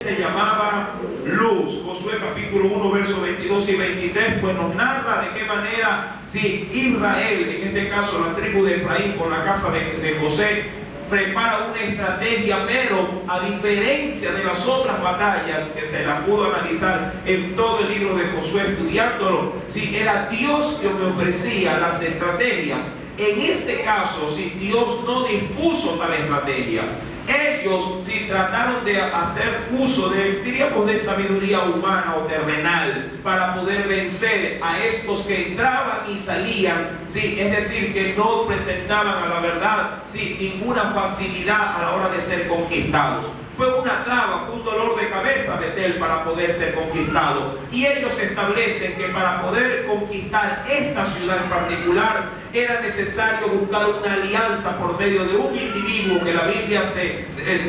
se llamaba Luz. Josué capítulo 1, versos 22 y 23, pues nos narra de qué manera, si Israel, en este caso la tribu de Efraín, con la casa de José, prepara una estrategia, pero a diferencia de las otras batallas que se la pudo analizar en todo el libro de Josué estudiándolo, si era Dios que me ofrecía las estrategias. En este caso, si Dios no dispuso tal estrategia, ellos sí trataron de hacer uso de, diríamos, de sabiduría humana o terrenal para poder vencer a estos que entraban y salían, sí, es decir, que no presentaban a la verdad, sí, ninguna facilidad a la hora de ser conquistados. Fue una traba, fue un dolor de cabeza Betel para poder ser conquistado. Y ellos establecen que para poder conquistar esta ciudad en particular era necesario buscar una alianza por medio de un individuo que la Biblia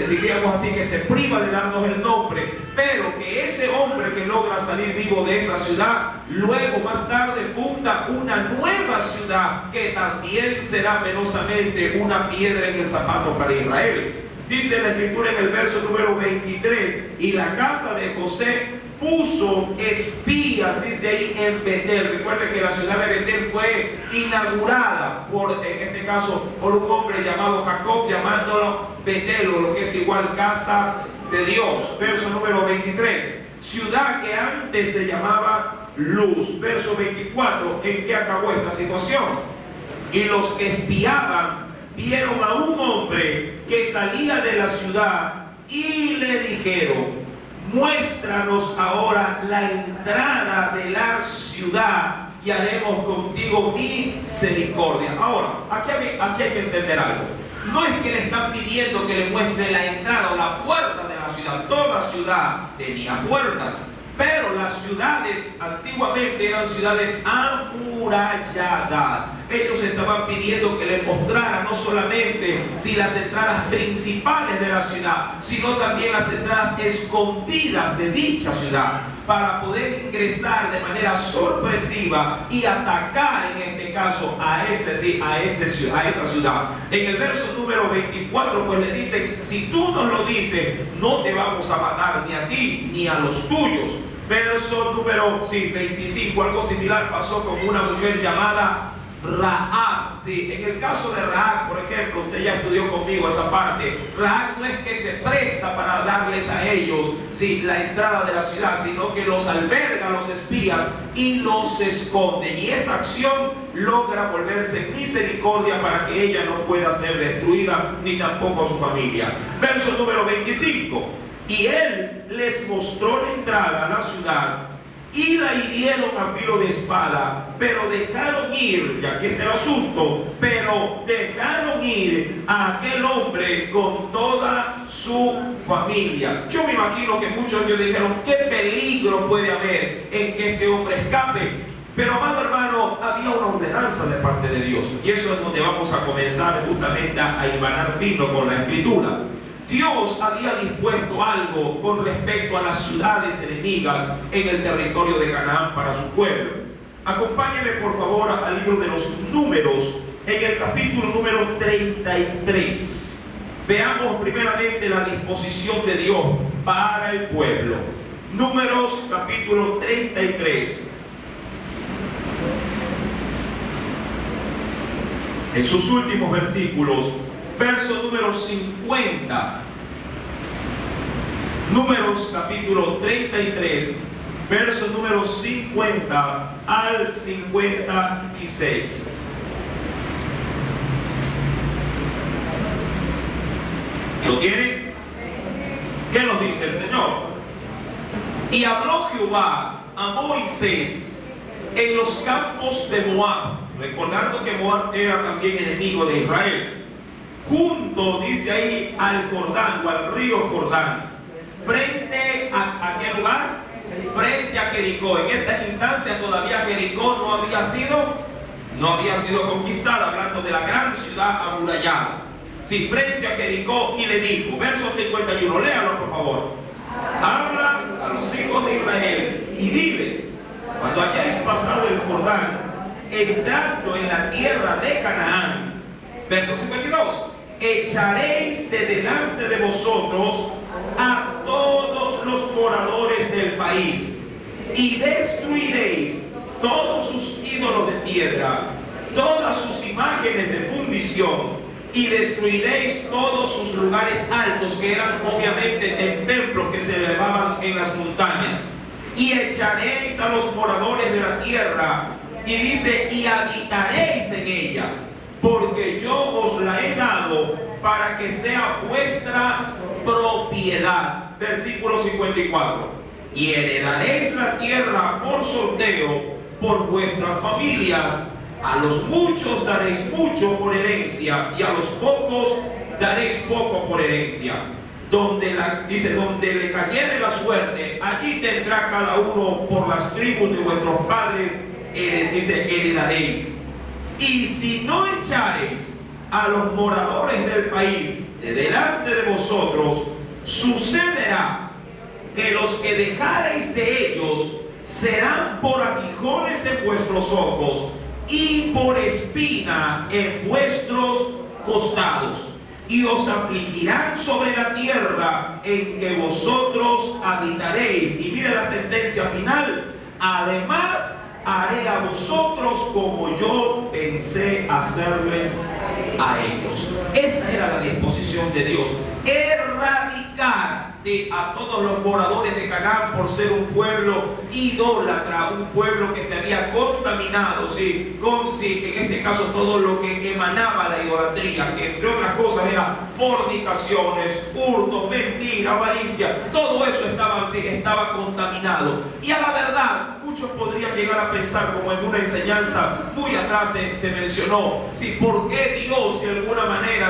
diríamos así, que se priva de darnos el nombre, pero que ese hombre que logra salir vivo de esa ciudad, luego más tarde funda una nueva ciudad que también será penosamente una piedra en el zapato para Israel. Dice la escritura en el verso número 23, y la casa de José puso espías, dice ahí, en Betel. Recuerden que la ciudad de Betel fue inaugurada por, en este caso, por un hombre llamado Jacob, llamándolo Betel, o lo que es igual, casa de Dios. Verso número 23, ciudad que antes se llamaba Luz. Verso 24, ¿en qué acabó esta situación? Y los que espiaban vieron a un hombre que salía de la ciudad y le dijeron: muéstranos ahora la entrada de la ciudad y haremos contigo misericordia. Ahora, aquí hay que entender algo. No es que le están pidiendo que le muestre la entrada o la puerta de la ciudad. Toda ciudad tenía puertas, pero las ciudades antiguamente eran ciudades amuralladas. Ellos estaban pidiendo que le mostrara no solamente las entradas principales de la ciudad, sino también las entradas escondidas de dicha ciudad, para poder ingresar de manera sorpresiva y atacar, en este caso, a esa ciudad. En el verso número 24, pues le dicen: si tú nos lo dices, no te vamos a matar ni a ti ni a los tuyos. Verso número 25, algo similar pasó con una mujer llamada Rahab. Sí, en el caso de Rahab, por ejemplo, usted ya estudió conmigo esa parte. Rahab no es que se presta para darles a ellos la entrada de la ciudad, sino que los alberga a los espías y los esconde. Y esa acción logra volverse misericordia para que ella no pueda ser destruida, ni tampoco su familia. Verso número 25. Y él les mostró la entrada a la ciudad y la hirieron a filo de espada, pero dejaron ir, y aquí está el asunto, pero dejaron ir a aquel hombre con toda su familia. Yo me imagino que muchos de ellos dijeron: ¿qué peligro puede haber en que este hombre escape? Pero, amado hermano, había una ordenanza de parte de Dios, y eso es donde vamos a comenzar justamente a hilvanar fino con la escritura. Dios había dispuesto algo con respecto a las ciudades enemigas en el territorio de Canaán para su pueblo. Acompáñenme por favor al libro de los Números, en el capítulo número 33. Veamos primeramente la disposición de Dios para el pueblo. Números capítulo 33. En sus últimos versículos, verso número 50. Números capítulo 33, verso número 50 al 56. ¿Lo tienen? ¿Qué nos dice el Señor? Y habló Jehová a Moisés en los campos de Moab, recordando que Moab era también enemigo de Israel, junto, dice ahí, al Jordán o al río Jordán, frente a ¿qué lugar? Frente a Jericó. En esa instancia todavía Jericó no había sido conquistada, hablando de la gran ciudad amurallada. Sí, frente a Jericó, y le dijo, verso 51, léalo por favor: habla a los hijos de Israel y diles: cuando hayáis pasado el Jordán, entrando en la tierra de Canaán, verso 52, echaréis de delante de vosotros a todos los país, y destruiréis todos sus ídolos de piedra, todas sus imágenes de fundición, y destruiréis todos sus lugares altos, que eran obviamente templos que se elevaban en las montañas, y echaréis a los moradores de la tierra, y dice, y habitaréis en ella, porque yo os la he dado para que sea vuestra propiedad. Versículo 54. Y heredaréis la tierra por sorteo por vuestras familias. A los muchos daréis mucho por herencia, y a los pocos daréis poco por herencia. Donde le cayere la suerte, allí tendrá cada uno por las tribus de vuestros padres, heredaréis. Y si no echareis a los moradores del país de delante de vosotros, sucederá que los que dejareis de ellos serán por aguijones en vuestros ojos y por espina en vuestros costados, y os afligirán sobre la tierra en que vosotros habitaréis. Y mire la sentencia final: además haré a vosotros como yo pensé hacerles a ellos. Esa era la disposición de Dios: erradicar, ¿sí?, a todos los moradores de Canaán por ser un pueblo idólatra, un pueblo que se había contaminado, ¿sí?, en este caso todo lo que emanaba la idolatría, que entre otras cosas era fornicaciones, hurtos, mentira, avaricia. Todo eso estaba contaminado. Y a la verdad, muchos podrían llegar a pensar, como en una enseñanza muy atrás se mencionó, ¿sí?, ¿por qué Dios de alguna manera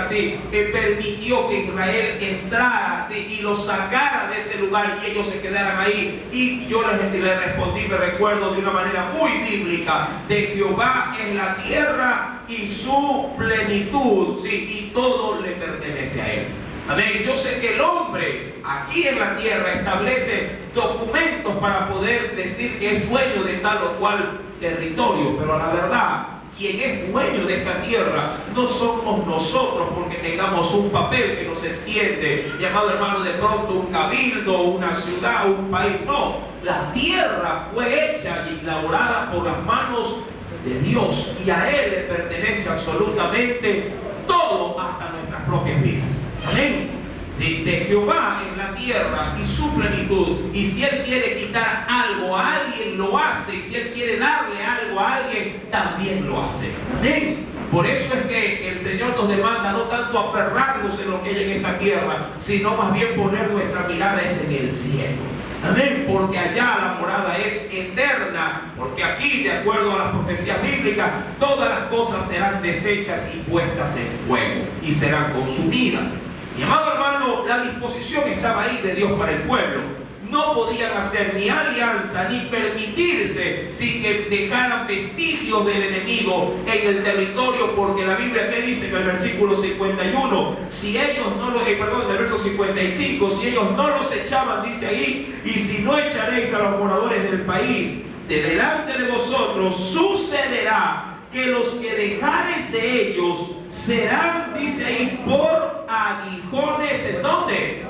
permitió que Israel entrara, ¿sí?, y los sacara de ese lugar y ellos se quedaran ahí? Y yo les respondí, me recuerdo de una manera muy bíblica: de Jehová es la tierra y su plenitud, ¿sí?, y todo le pertenece a él. Amén. Yo sé que el hombre aquí en la tierra establece documentos para poder decir que es dueño de tal o cual territorio, pero a la verdad, quien es dueño de esta tierra no somos nosotros, porque tengamos un papel que nos extiende, llamado, hermano, de pronto un cabildo, una ciudad, un país. No, la tierra fue hecha y elaborada por las manos de Dios, y a Él le pertenece absolutamente todo, hasta nuestras propias vidas. Amén. De Jehová es la tierra y su plenitud, y si Él quiere quitar algo a alguien, lo hace, y si Él quiere darle algo a alguien, también lo hace. Amén. Por eso es que el Señor nos demanda no tanto aferrarnos en lo que hay en esta tierra, sino más bien poner nuestra mirada en el cielo. Amén, porque allá la morada es eterna, porque aquí, de acuerdo a las profecías bíblicas, todas las cosas serán deshechas y puestas en fuego y serán consumidas. Mi amado hermano, la disposición estaba ahí de Dios para el pueblo. No podían hacer ni alianza ni permitirse sin que dejaran vestigios del enemigo en el territorio, porque la Biblia, ¿qué dice en el versículo 51? Si ellos no lo, en el verso 55, si ellos no los echaban, dice ahí, y si no echaréis a los moradores del país de delante de vosotros, sucederá que los que dejareis de ellos serán, dice ahí, por aguijones. ¿En dónde?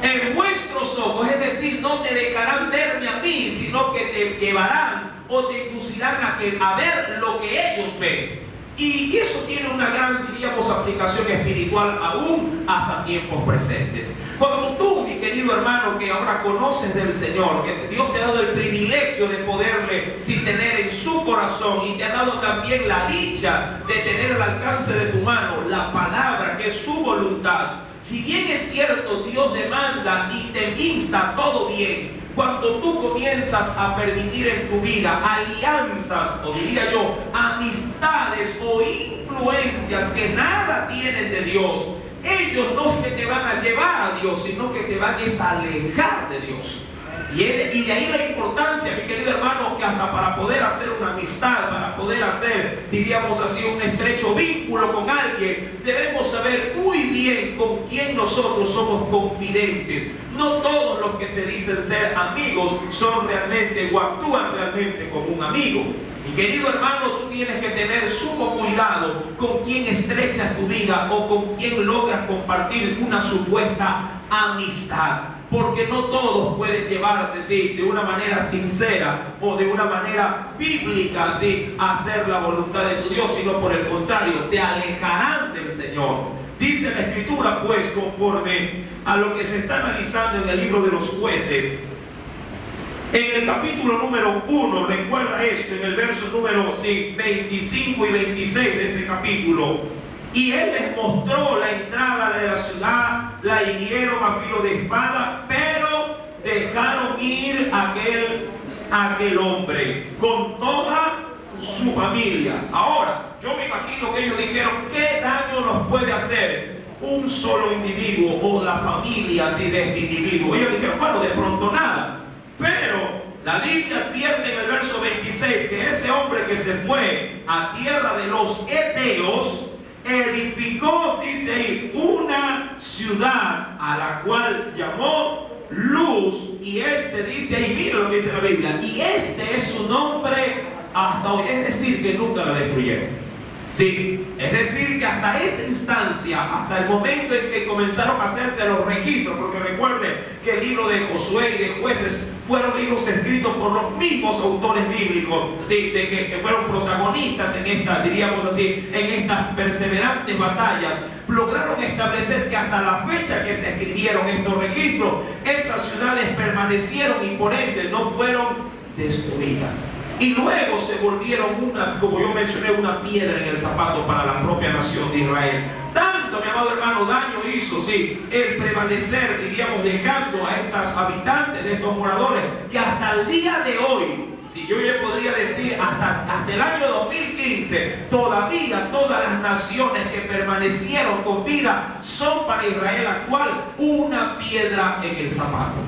En vuestros ojos. Es decir, no te dejarán verme a mí, sino que te llevarán o te inducirán a ver lo que ellos ven. Y eso tiene una gran, diríamos, aplicación espiritual aún hasta tiempos presentes. Cuando tú, mi querido hermano, que ahora conoces del Señor, que Dios te ha dado el privilegio de poderle tener en su corazón, y te ha dado también la dicha de tener al alcance de tu mano la palabra, que es su voluntad. Si bien es cierto, Dios demanda y te insta todo bien, cuando tú comienzas a permitir en tu vida alianzas, o diría yo, amistades o influencias que nada tienen de Dios, ellos no es que te van a llevar a Dios, sino que te van a alejar de Dios. Y de ahí la importancia, mi querido hermano, que hasta para poder hacer una amistad, para poder hacer, diríamos así, un estrecho vínculo con alguien, debemos saber muy bien con quién nosotros somos confidentes. No todos los que se dicen ser amigos son realmente o actúan realmente como un amigo. Mi querido hermano, tú tienes que tener sumo cuidado con quién estrechas tu vida o con quién logras compartir una supuesta amistad. porque no todos pueden llevar de una manera sincera o de una manera bíblica ¿sí? a hacer la voluntad de tu Dios, sino por el contrario, te alejarán del Señor. Dice la Escritura, pues, conforme a lo que se está analizando en el libro de los Jueces, en el capítulo número 1, recuerda esto, en el verso número 25 y 26 de ese capítulo, y él les mostró la entrada de la ciudad, la hirieron a filo de espada, pero dejaron ir aquel hombre con toda su familia. Ahora, yo me imagino que ellos dijeron, ¿qué daño nos puede hacer un solo individuo o la familia así de este individuo? Ellos dijeron, bueno, de pronto nada. Pero la Biblia advierte en el verso 26 que ese hombre que se fue a tierra de los Eteos edificó, dice ahí, una ciudad a la cual llamó Luz, y dice ahí, mira lo que dice la Biblia, y este es su nombre hasta hoy, es decir, que nunca la destruyeron. Sí, es decir, que hasta esa instancia, hasta el momento en que comenzaron a hacerse los registros, porque recuerden que el libro de Josué y de Jueces fueron libros escritos por los mismos autores bíblicos, ¿sí? que fueron protagonistas en estas, diríamos así, en estas perseverantes batallas, lograron establecer que hasta la fecha que se escribieron estos registros, esas ciudades permanecieron y por ende no fueron destruidas. Y luego se volvieron como yo mencioné, una piedra en el zapato para la propia nación de Israel. Tanto, mi amado hermano, daño hizo, sí, el prevalecer, diríamos, dejando a estos habitantes, de estos moradores, que hasta el día de hoy, si yo ya podría decir hasta el año 2015, todavía todas las naciones que permanecieron con vida son para Israel actual una piedra en el zapato.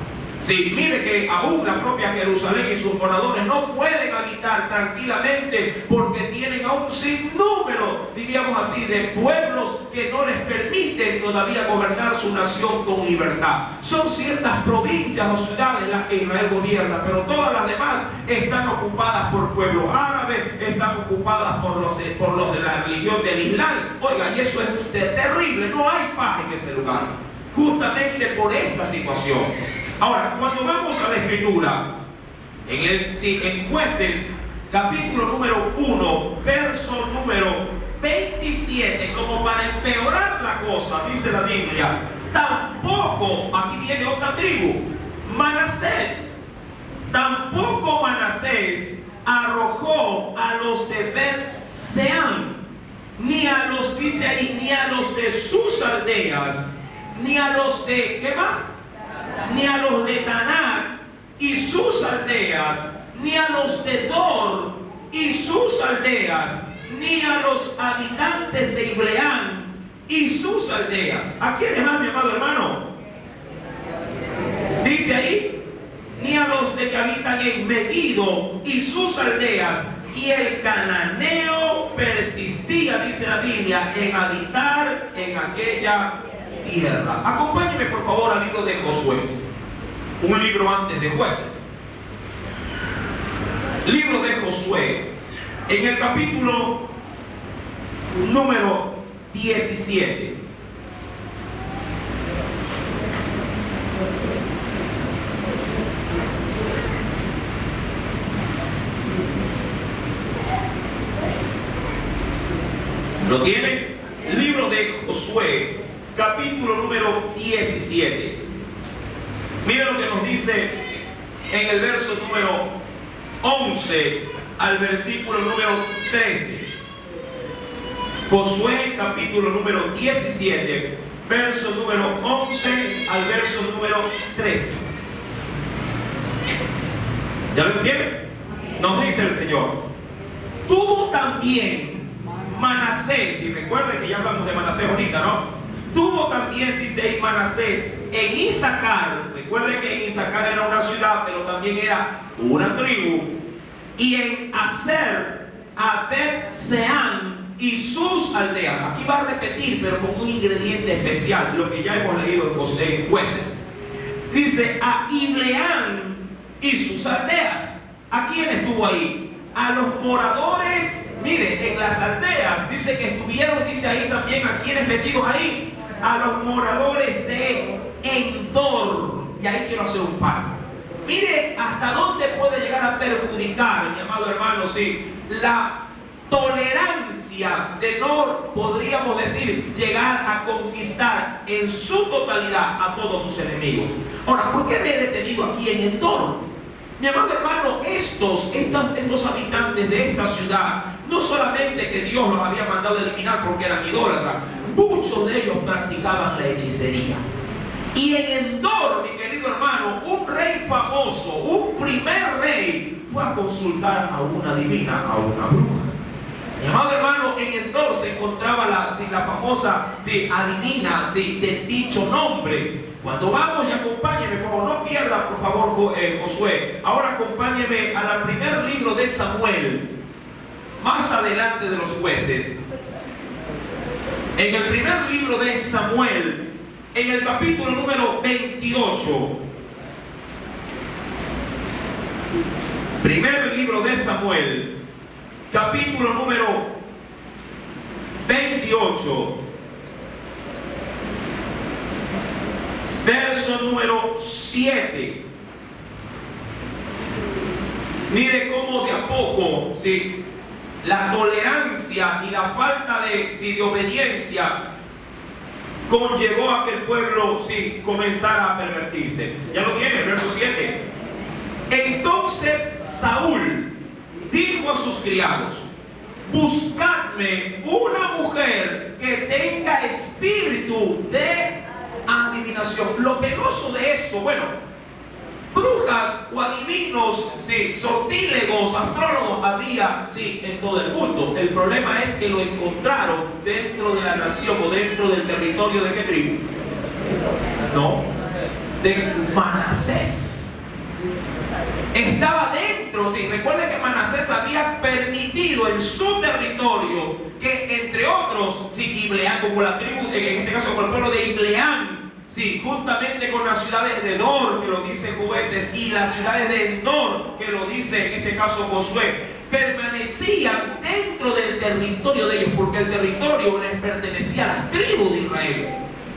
Sí, mire que aún la propia Jerusalén y sus moradores no pueden habitar tranquilamente porque tienen a un sinnúmero, diríamos así, de pueblos que no les permiten todavía gobernar su nación con libertad. Son ciertas provincias o ciudades las que Israel gobierna, pero todas las demás están ocupadas por pueblos árabes, están ocupadas por los de la religión del Islam. Oiga, y eso es terrible, no hay paz en ese lugar, justamente por esta situación. Ahora, cuando vamos a la Escritura, en Jueces, capítulo número 1, verso número 27, como para empeorar la cosa, dice la Biblia, tampoco, aquí viene otra tribu, Manasés, tampoco Manasés arrojó a los de Bet-Seán, ni a los, dice ahí, ni a los de sus aldeas, ni a los de, ¿qué más? Ni a los de Taná y sus aldeas, ni a los de Dor y sus aldeas, ni a los habitantes de Ibleán y sus aldeas. ¿A quiénes más, mi amado hermano? Dice ahí, ni a los de que habitan en Megiddo y sus aldeas. Y el cananeo persistía, dice la Biblia, en habitar en aquella tierra. Acompáñeme por favor al libro de Josué, un libro antes de Jueces. Libro de Josué, en el capítulo número 17. ¿Lo tiene? Libro de Josué, capítulo número 17. Miren lo que nos dice en el verso número 11 al versículo número 13. Josué, capítulo número 17, verso número 11 al verso número 13. ¿Ya lo entienden? Nos dice el Señor: tuvo también Manasés, y recuerden que ya hablamos de Manasés ahorita, ¿no? Tuvo también, dice ahí, Manasés en Isaacar. Recuerden que en Isaacar era una ciudad, pero también era una tribu. Y en Aser, a Bet-Seán y sus aldeas. Aquí va a repetir, pero con un ingrediente especial, lo que ya hemos leído en Jueces. Dice a Ibleán y sus aldeas. ¿A quién estuvo ahí? A los moradores, mire, en las aldeas, dice que estuvieron, dice ahí también, a quienes metidos ahí, a los moradores de Endor. y ahí quiero hacer un paro. Mire hasta dónde puede llegar a perjudicar, mi amado hermano, sí, la tolerancia de no, podríamos decir, llegar a conquistar en su totalidad a todos sus enemigos. Ahora, ¿por qué me he detenido aquí en Endor? Mi amado hermano, estos habitantes de esta ciudad, no solamente que Dios los había mandado a eliminar porque eran idólatras, muchos de ellos practicaban la hechicería. Y en Endor, mi querido hermano, un rey famoso, un primer rey, fue a consultar a una divina, a una bruja. Mi amado hermano, en Endor se encontraba la famosa adivina de dicho nombre. Cuando vamos, y acompáñeme, por favor, no pierda, por favor, Josué. Ahora acompáñeme al primer libro de Samuel, más adelante de los jueces. En el primer libro de Samuel, en el capítulo número 28. Primer libro de Samuel, capítulo número 28, verso número 7. Mire cómo de a poco, la tolerancia y la falta de obediencia conllevó a que el pueblo comenzara a pervertirse. Ya lo tiene, verso 7. Entonces Saúl dijo a sus criados: buscadme una mujer que tenga espíritu de adivinación. Lo penoso de esto, brujas o adivinos, sortílegos, astrólogos había en todo el mundo. El problema es que lo encontraron dentro de la nación o dentro del territorio de qué tribu. No, de Manasés. Estaba dentro, recuerden que Manasés había permitido en su territorio que, entre otros, Ibleán, como la tribu, en este caso como el pueblo de Ibleán, juntamente con las ciudades de Dor, que lo dice Jueces, y las ciudades de Endor, que lo dice en este caso Josué, permanecían dentro del territorio de ellos, porque el territorio les pertenecía a las tribus de Israel.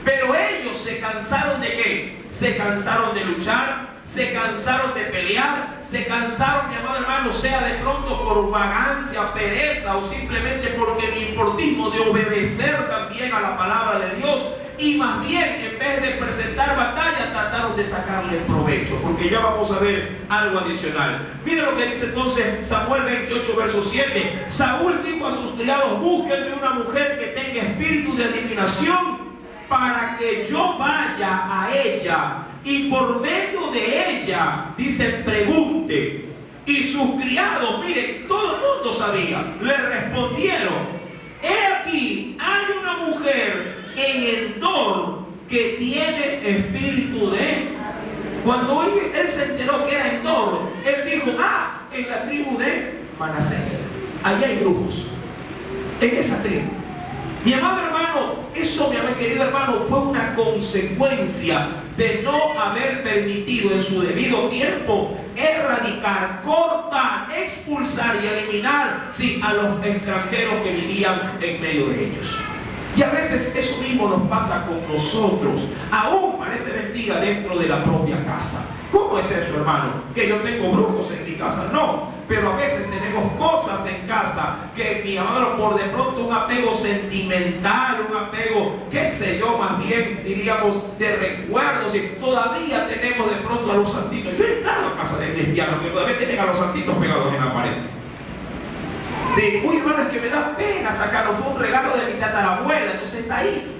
Pero ellos se cansaron ¿de qué? Se cansaron de luchar, se cansaron de pelear, se cansaron, mi amado hermano, sea de pronto por vagancia, pereza o simplemente porque mi importismo de obedecer también a la palabra de Dios. Y más bien, en vez de presentar batalla, trataron de sacarle provecho, porque ya vamos a ver algo adicional. Mire lo que dice entonces Samuel 28, verso 7. Saúl dijo a sus criados: búsquenme una mujer que tenga espíritu de adivinación, para que yo vaya a ella y por medio de ella, dice, pregunte. Y sus criados, miren, todo el mundo sabía, le respondieron: he aquí, hay una mujer en Endor que tiene espíritu de... Cuando él se enteró que era Endor, él dijo: en la tribu de Manasés, allá hay brujos, en esa tribu. Mi amado hermano, eso, mi querido hermano, fue una consecuencia de no haber permitido en su debido tiempo erradicar, cortar, expulsar y eliminar a los extranjeros que vivían en medio de ellos. Y a veces eso mismo nos pasa con nosotros. Aún parece mentira dentro de la propia casa. ¿Cómo es eso, hermano? ¿Que yo tengo brujos en mi casa? No, pero a veces tenemos cosas en casa que, mi amado, por de pronto un apego sentimental, un apego, qué sé yo, más bien diríamos de recuerdos, y todavía tenemos de pronto a los santitos. Yo he entrado a casa de cristianos que todavía tienen a los santitos pegados en la pared. Uy, hermano, es que me da pena sacarlo, fue un regalo de mi tatarabuela, entonces está ahí.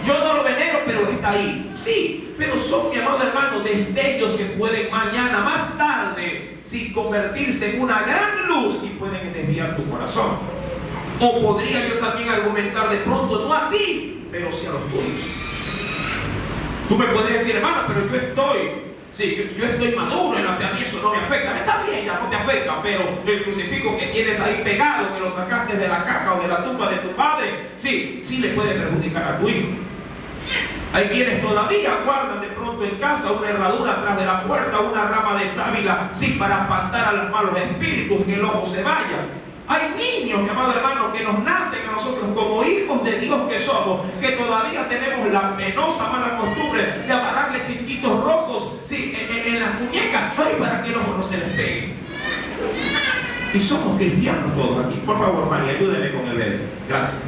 Yo no lo venero, pero está ahí. Sí, pero son, mi amado hermano, destellos que pueden mañana, más tarde, convertirse en una gran luz y pueden desviar tu corazón. O podría yo también argumentar de pronto, no a ti, pero sí a los tuyos. Tú me puedes decir: hermano, pero yo estoy maduro en la fe, a mí eso no me afecta. Está bien, ya no te afecta, pero el crucifijo que tienes ahí pegado, que lo sacaste de la caja o de la tumba de tu padre, sí le puede perjudicar a tu hijo. Hay quienes todavía guardan de pronto en casa una herradura atrás de la puerta, una rama de sábila, para espantar a los malos espíritus, que el ojo se vaya. Hay niños, mi amado hermano, que nos nacen a nosotros como hijos de Dios que somos, que todavía tenemos la penosa mala costumbre de amarrarle cintitos rojos, sí, en las muñecas, ay, para que el ojo no se les pegue. Y somos cristianos todos aquí. Por favor, María, ayúdeme con el bebé. Gracias.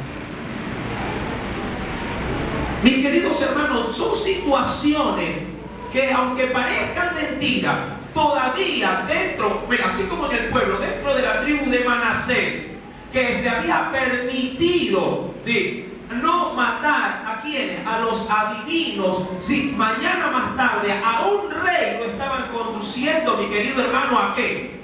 Mis queridos hermanos, son situaciones que, aunque parezcan mentiras, todavía dentro, así como en el pueblo, dentro de la tribu de Manasés, que se había permitido, ¿sí?, no matar a quienes, a los adivinos, ¿sí?, mañana más tarde a un rey lo estaban conduciendo, mi querido hermano, ¿a qué?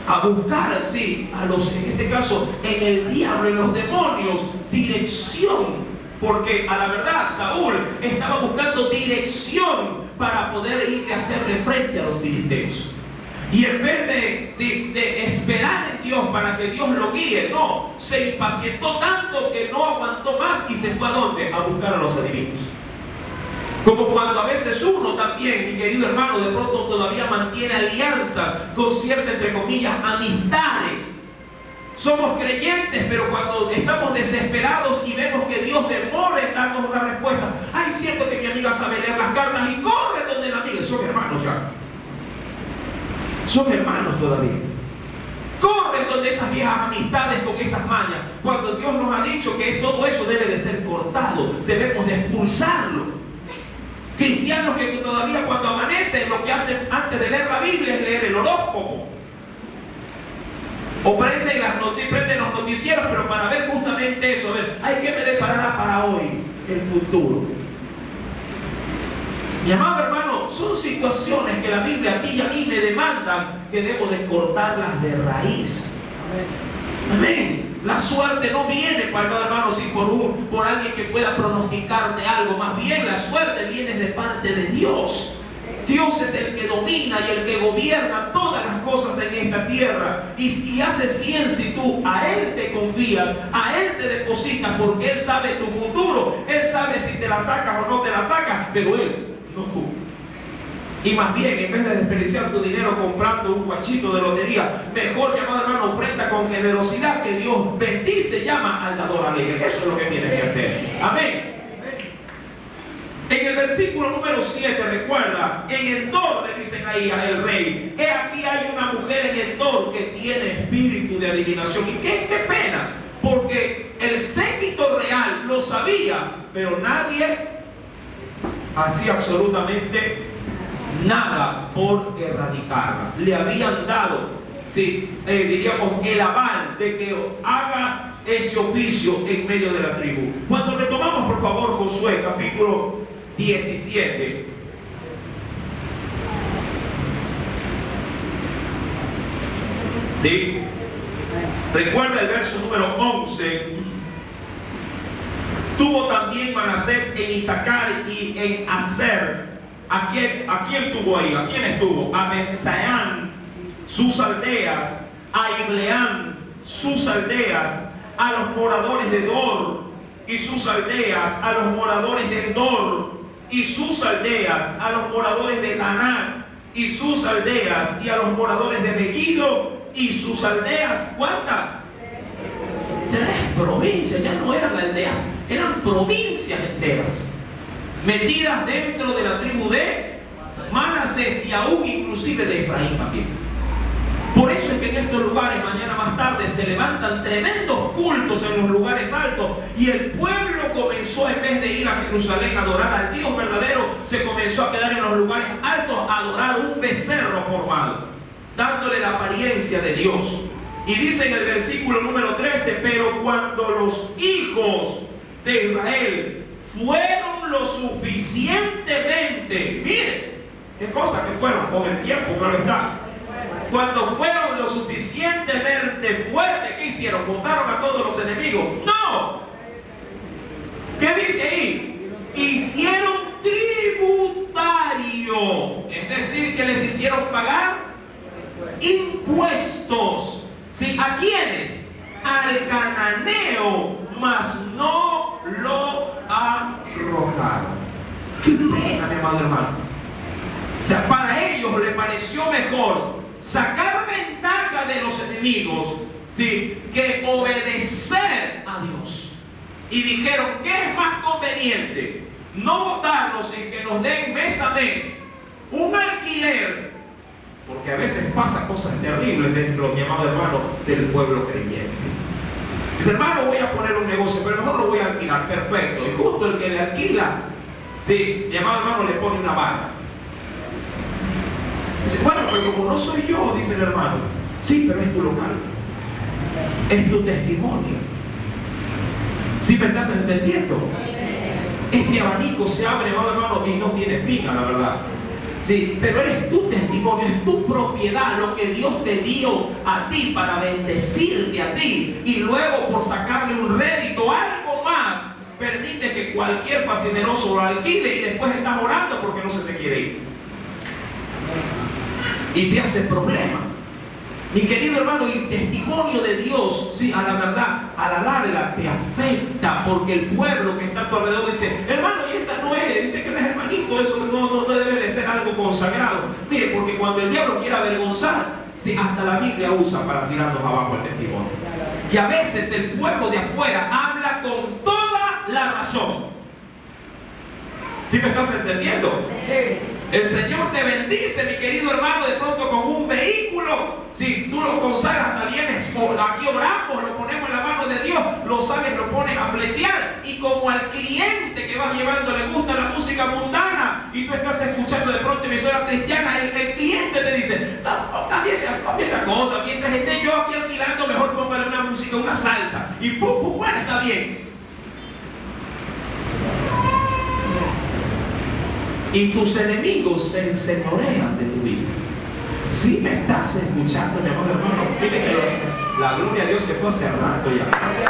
A buscar, sí, a los, en este caso, en el diablo, en los demonios, dirección. Porque a la verdad Saúl estaba buscando dirección para poder ir a hacerle frente a los filisteos. Y en vez de esperar en Dios para que Dios lo guíe, no, se impacientó tanto que no aguantó más y se fue ¿a dónde? A buscar a los adivinos. Como cuando a veces uno también, mi querido hermano, de pronto todavía mantiene alianza con ciertas, entre comillas, amistades. Somos creyentes, pero cuando estamos desesperados y vemos que Dios demora en darnos una respuesta, ay, siento que mi amiga sabe leer las cartas, y corre donde la amiga. Son hermanos ya. Son hermanos todavía. Corren donde esas viejas amistades con esas mañas, cuando Dios nos ha dicho que todo eso debe de ser cortado, debemos de expulsarlo. Cristianos que todavía cuando amanecen lo que hacen antes de leer la Biblia es leer el horóscopo. O prenden los noticieros, pero para ver justamente eso, ver, ay, ¿qué me deparará para hoy el futuro? Mi amado hermano, son situaciones que la Biblia a ti y a mí me demandan que debo de cortarlas de raíz. Amén. La suerte no viene, para hermano, si por alguien que pueda pronosticar de algo. Más bien, la suerte viene de parte de Dios. Dios es el que domina y el que gobierna todas las cosas en esta tierra. Y si haces bien, si tú a Él te confías, a Él te depositas, porque Él sabe tu futuro. Él sabe si te la sacas o no te la sacas, pero Él, no tú. Y más bien, en vez de desperdiciar tu dinero comprando un guachito de lotería, mejor, mi amado hermano, ofrenda con generosidad, que Dios bendice, llama al dador alegre. Eso es lo que tienes que hacer. Amén. En el versículo número 7, recuerda, en Endor le dicen ahí al rey, he aquí hay una mujer en Endor que tiene espíritu de adivinación. Y qué pena, porque el séquito real lo sabía, pero nadie hacía absolutamente nada por erradicarla. Le habían dado, diríamos, el aval de que haga ese oficio en medio de la tribu. Cuando retomamos, por favor, Josué, capítulo 17. ¿Sí? Recuerda el verso número 11. Tuvo también Manasés en Isaacar y en Aser. ¿A quién tuvo ahí? ¿A quién estuvo? A Bethsaán, sus aldeas, a Ibleán, sus aldeas, a los moradores de Dor y sus aldeas, a los moradores de Endor y sus aldeas, a los moradores de Taná y sus aldeas, y a los moradores de Megiddo y sus aldeas. ¿Cuántas? 3 provincias. Ya no eran aldeas, eran provincias enteras, metidas dentro de la tribu de Manasés y aún inclusive de Efraín también. Por eso es que en estos lugares, mañana más tarde, se levantan tremendos cultos en los lugares altos, y el pueblo comenzó, en vez de ir a Jerusalén a adorar al Dios verdadero, se comenzó a quedar en los lugares altos a adorar un becerro formado, dándole la apariencia de Dios. Y dice en el versículo número 13, pero cuando los hijos de Israel fueron lo suficientemente, miren, qué cosas que fueron con el tiempo, claro está. Cuando fueron lo suficientemente fuertes, ¿qué hicieron? ¿Votaron a todos los enemigos? ¡No! ¿Qué dice ahí? Hicieron tributario. Es decir, que les hicieron pagar impuestos. ¿Sí? ¿A quiénes? Al cananeo, mas no lo arrojaron. ¡Qué pena, mi amado hermano! O sea, para ellos les pareció mejor sacar ventaja ventaja de los enemigos, ¿sí?, que obedecer a Dios. Y dijeron, ¿qué es más conveniente? No votarlos en que nos den mes a mes un alquiler, porque a veces pasan cosas terribles dentro, mi amado hermano, del pueblo creyente. Dice, hermano, voy a poner un negocio, pero mejor lo voy a alquilar. Perfecto. Y justo el que le alquila, sí, mi amado hermano, le pone una barra. Dice, bueno, pero como no soy yo, dice el hermano, sí, pero es tu local, es tu testimonio. ¿Sí me estás entendiendo? Este abanico se abre, amado hermano, y no tiene fin, a la verdad. Sí, pero eres tu testimonio, es tu propiedad, lo que Dios te dio a ti para bendecirte a ti, y luego por sacarle un rédito, algo más, permite que cualquier facineroso lo alquile y después estás orando porque no se te quiere ir. Y te hace problema. Mi querido hermano, y el testimonio de Dios, sí, a la verdad, a la larga te afecta, porque el pueblo que está a tu alrededor dice, hermano, y esa no es, usted que no es hermanito, eso no debe de ser algo consagrado. Mire, porque cuando el diablo quiere avergonzar, sí, hasta la Biblia usa para tirarnos abajo el testimonio. Y a veces el pueblo de afuera habla con toda la razón. ¿Sí me estás entendiendo? El Señor te bendice, mi querido hermano, de pronto con un vehículo. Si tú lo consagras, también aquí oramos, lo ponemos en la mano de Dios, lo sales, lo pones a fletear. Y como al cliente que vas llevando le gusta la música mundana y tú estás escuchando de pronto emisora cristiana, el cliente te dice, no, cambie esa cosa, mientras esté yo aquí alquilando, mejor póngale una música, una salsa. Y pum, pum, bueno, está bien. Y tus enemigos se enseñorean de tu vida. Si me estás escuchando, mi amor hermano, mire que la gloria a Dios se fue hace rato ya.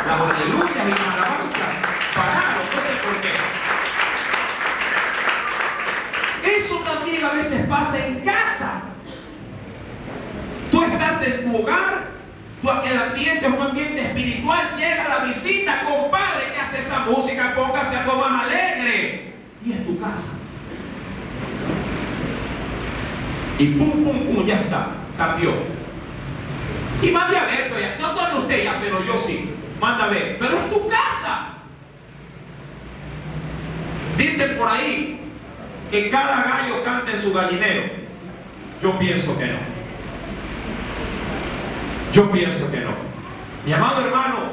Las aleluyas y las alabanzas pararon, no sé por qué. Eso también a veces pasa en casa. Tú estás en tu hogar, el ambiente es un ambiente espiritual, llega la visita, compadre, que hace esa música, póngase algo más alegre. Y es tu casa. Y pum, pum, pum, ya está, cambió. Y mande a ver, ya, no con usted ya, pero yo sí, manda a ver, pero es tu casa. Dicen por ahí que cada gallo canta en su gallinero. Yo pienso que no. Yo pienso que no. Mi amado hermano,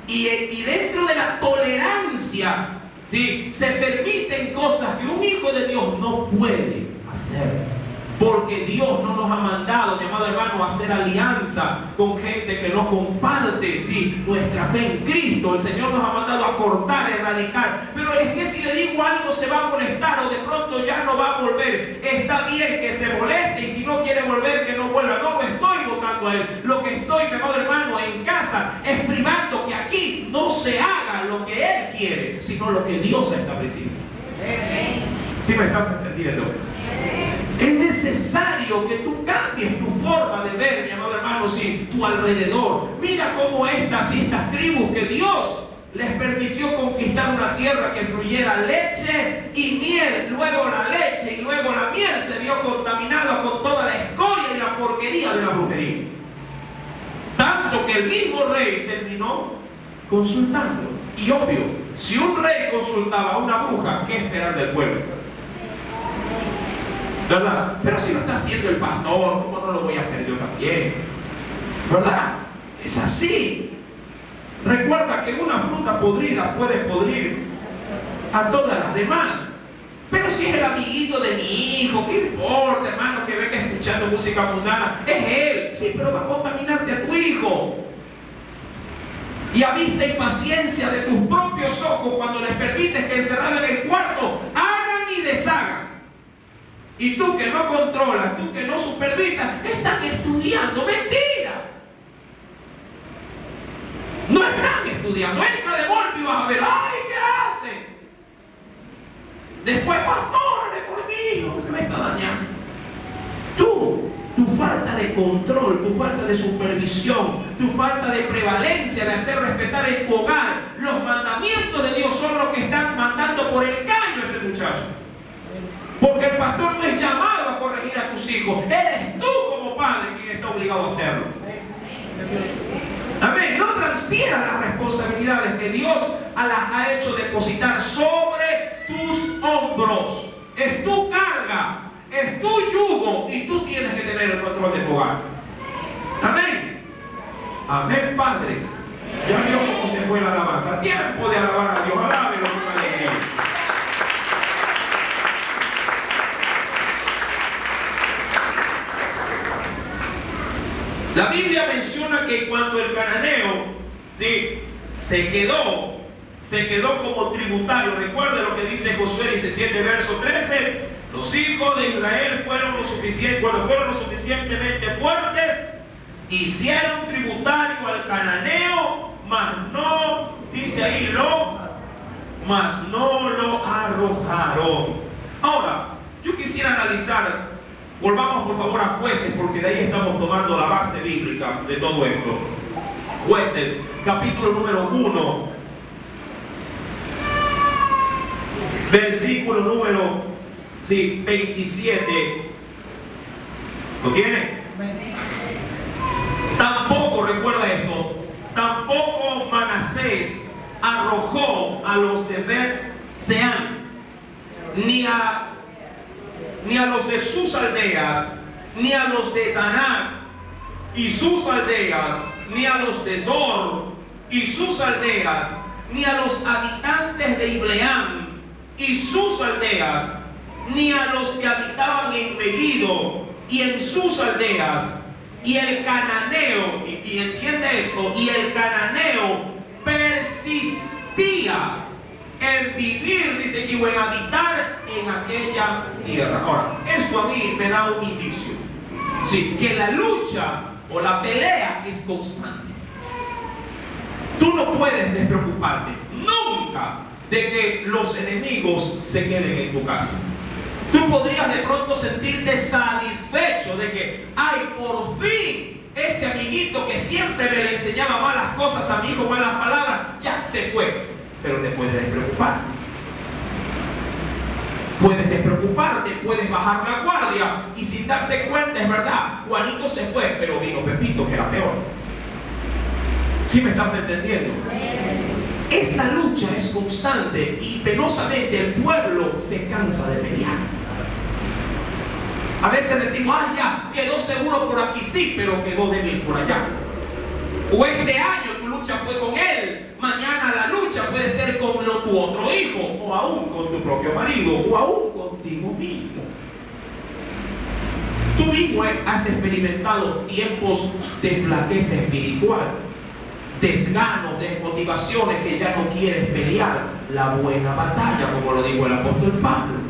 y dentro de la tolerancia, ¿sí?, se permiten cosas que un hijo de Dios no puede hacer. Porque Dios no nos ha mandado, mi amado hermano, a hacer alianza con gente que no comparte, sí, nuestra fe en Cristo. El Señor nos ha mandado a cortar, a erradicar. Pero es que si le digo algo se va a molestar o de pronto ya no va a volver. Está bien que se moleste y si no quiere volver, que no vuelva. No lo estoy votando a él. Lo que estoy, mi amado hermano, en casa es privando que aquí no se haga lo que él quiere, sino lo que Dios ha establecido. ¿Sí me estás entendiendo? Es necesario que tú cambies tu forma de ver, mi amado hermano, sí, tu alrededor. Mira cómo estas tribus que Dios les permitió conquistar una tierra que fluyera leche y miel. Luego la leche y luego la miel se vio contaminada con toda la escoria y la porquería de la brujería. Tanto que el mismo rey terminó consultando. Y obvio, si un rey consultaba a una bruja, ¿qué esperar del pueblo? ¿Verdad? Pero si lo está haciendo el pastor, ¿cómo no lo voy a hacer yo también? ¿Verdad? Es así. Recuerda que una fruta podrida puede podrir a todas las demás. Pero si es el amiguito de mi hijo, ¿qué importa, hermano, que venga escuchando música mundana? Es él. Sí, pero va a contaminarte a tu hijo. Y a vista y paciencia de tus propios ojos, cuando les permites que encerrado en el cuarto hagan y deshagan. Y tú que no controlas, tú que no supervisas, están estudiando. ¡Mentira! No están estudiando. Entra de golpe y vas a ver, ¡ay, qué hacen! Después, pastor, ore por mi hijo, que se me está dañando. Tu falta de control, tu falta de supervisión, tu falta de prevalencia de hacer respetar en tu hogar los mandamientos de Dios son los que están mandando por el caño a ese muchacho. Porque el pastor no es llamado a corregir a tus hijos. Eres tú como padre quien está obligado a hacerlo. Amén. No transfieras las responsabilidades que Dios las ha hecho depositar sobre tus hombros. Es tu carga, es tu yugo y tú tienes que tener el control de tu hogar. Amén. Amén, padres. Ya vio cómo se fue la alabanza. Tiempo de alabar a Dios. Alábelo con alegría. La Biblia menciona que cuando el cananeo, ¿sí?, se quedó como tributario. Recuerde lo que dice Josué 17, verso 13. Los hijos de Israel cuando fueron lo suficientemente fuertes, hicieron tributario al cananeo, mas no, dice ahí, mas no lo arrojaron. Ahora, yo quisiera analizar, volvamos por favor a Jueces, porque de ahí estamos tomando la base bíblica de todo esto. Jueces, capítulo número 1, versículo número 27. ¿Lo tiene? Tampoco, recuerda esto, tampoco Manasés arrojó a los de Bet-Seán, ni a los de sus aldeas, ni a los de Tanak y sus aldeas, ni a los de Dor y sus aldeas, ni a los habitantes de Ibleam y sus aldeas, ni a los que habitaban en Megiddo y en sus aldeas. Y el cananeo, y entiende esto, y el cananeo persistía en vivir, dice aquí, o en habitar en aquella tierra. Ahora, esto a mí me da un indicio, sí, que la lucha o la pelea es constante. Tú no puedes despreocuparte nunca de que los enemigos se queden en tu casa. Tú podrías de pronto sentirte satisfecho de que, ay, por fin, ese amiguito que siempre me le enseñaba malas cosas a mi hijo, malas palabras, ya se fue. Pero te puedes despreocupar. Puedes despreocuparte, puedes bajar la guardia y sin darte cuenta, es verdad, Juanito se fue, pero vino Pepito, que era peor. ¿Sí me estás entendiendo? Esta lucha es constante y penosamente el pueblo se cansa de pelear. A veces decimos, ya, quedó seguro por aquí, sí, pero quedó débil por allá. O este año tu lucha fue con él, mañana la lucha puede ser con tu otro hijo, o aún con tu propio marido, o aún contigo mismo. Tú mismo has experimentado tiempos de flaqueza espiritual, desganos, desmotivaciones, que ya no quieres pelear la buena batalla, como lo dijo el apóstol Pablo.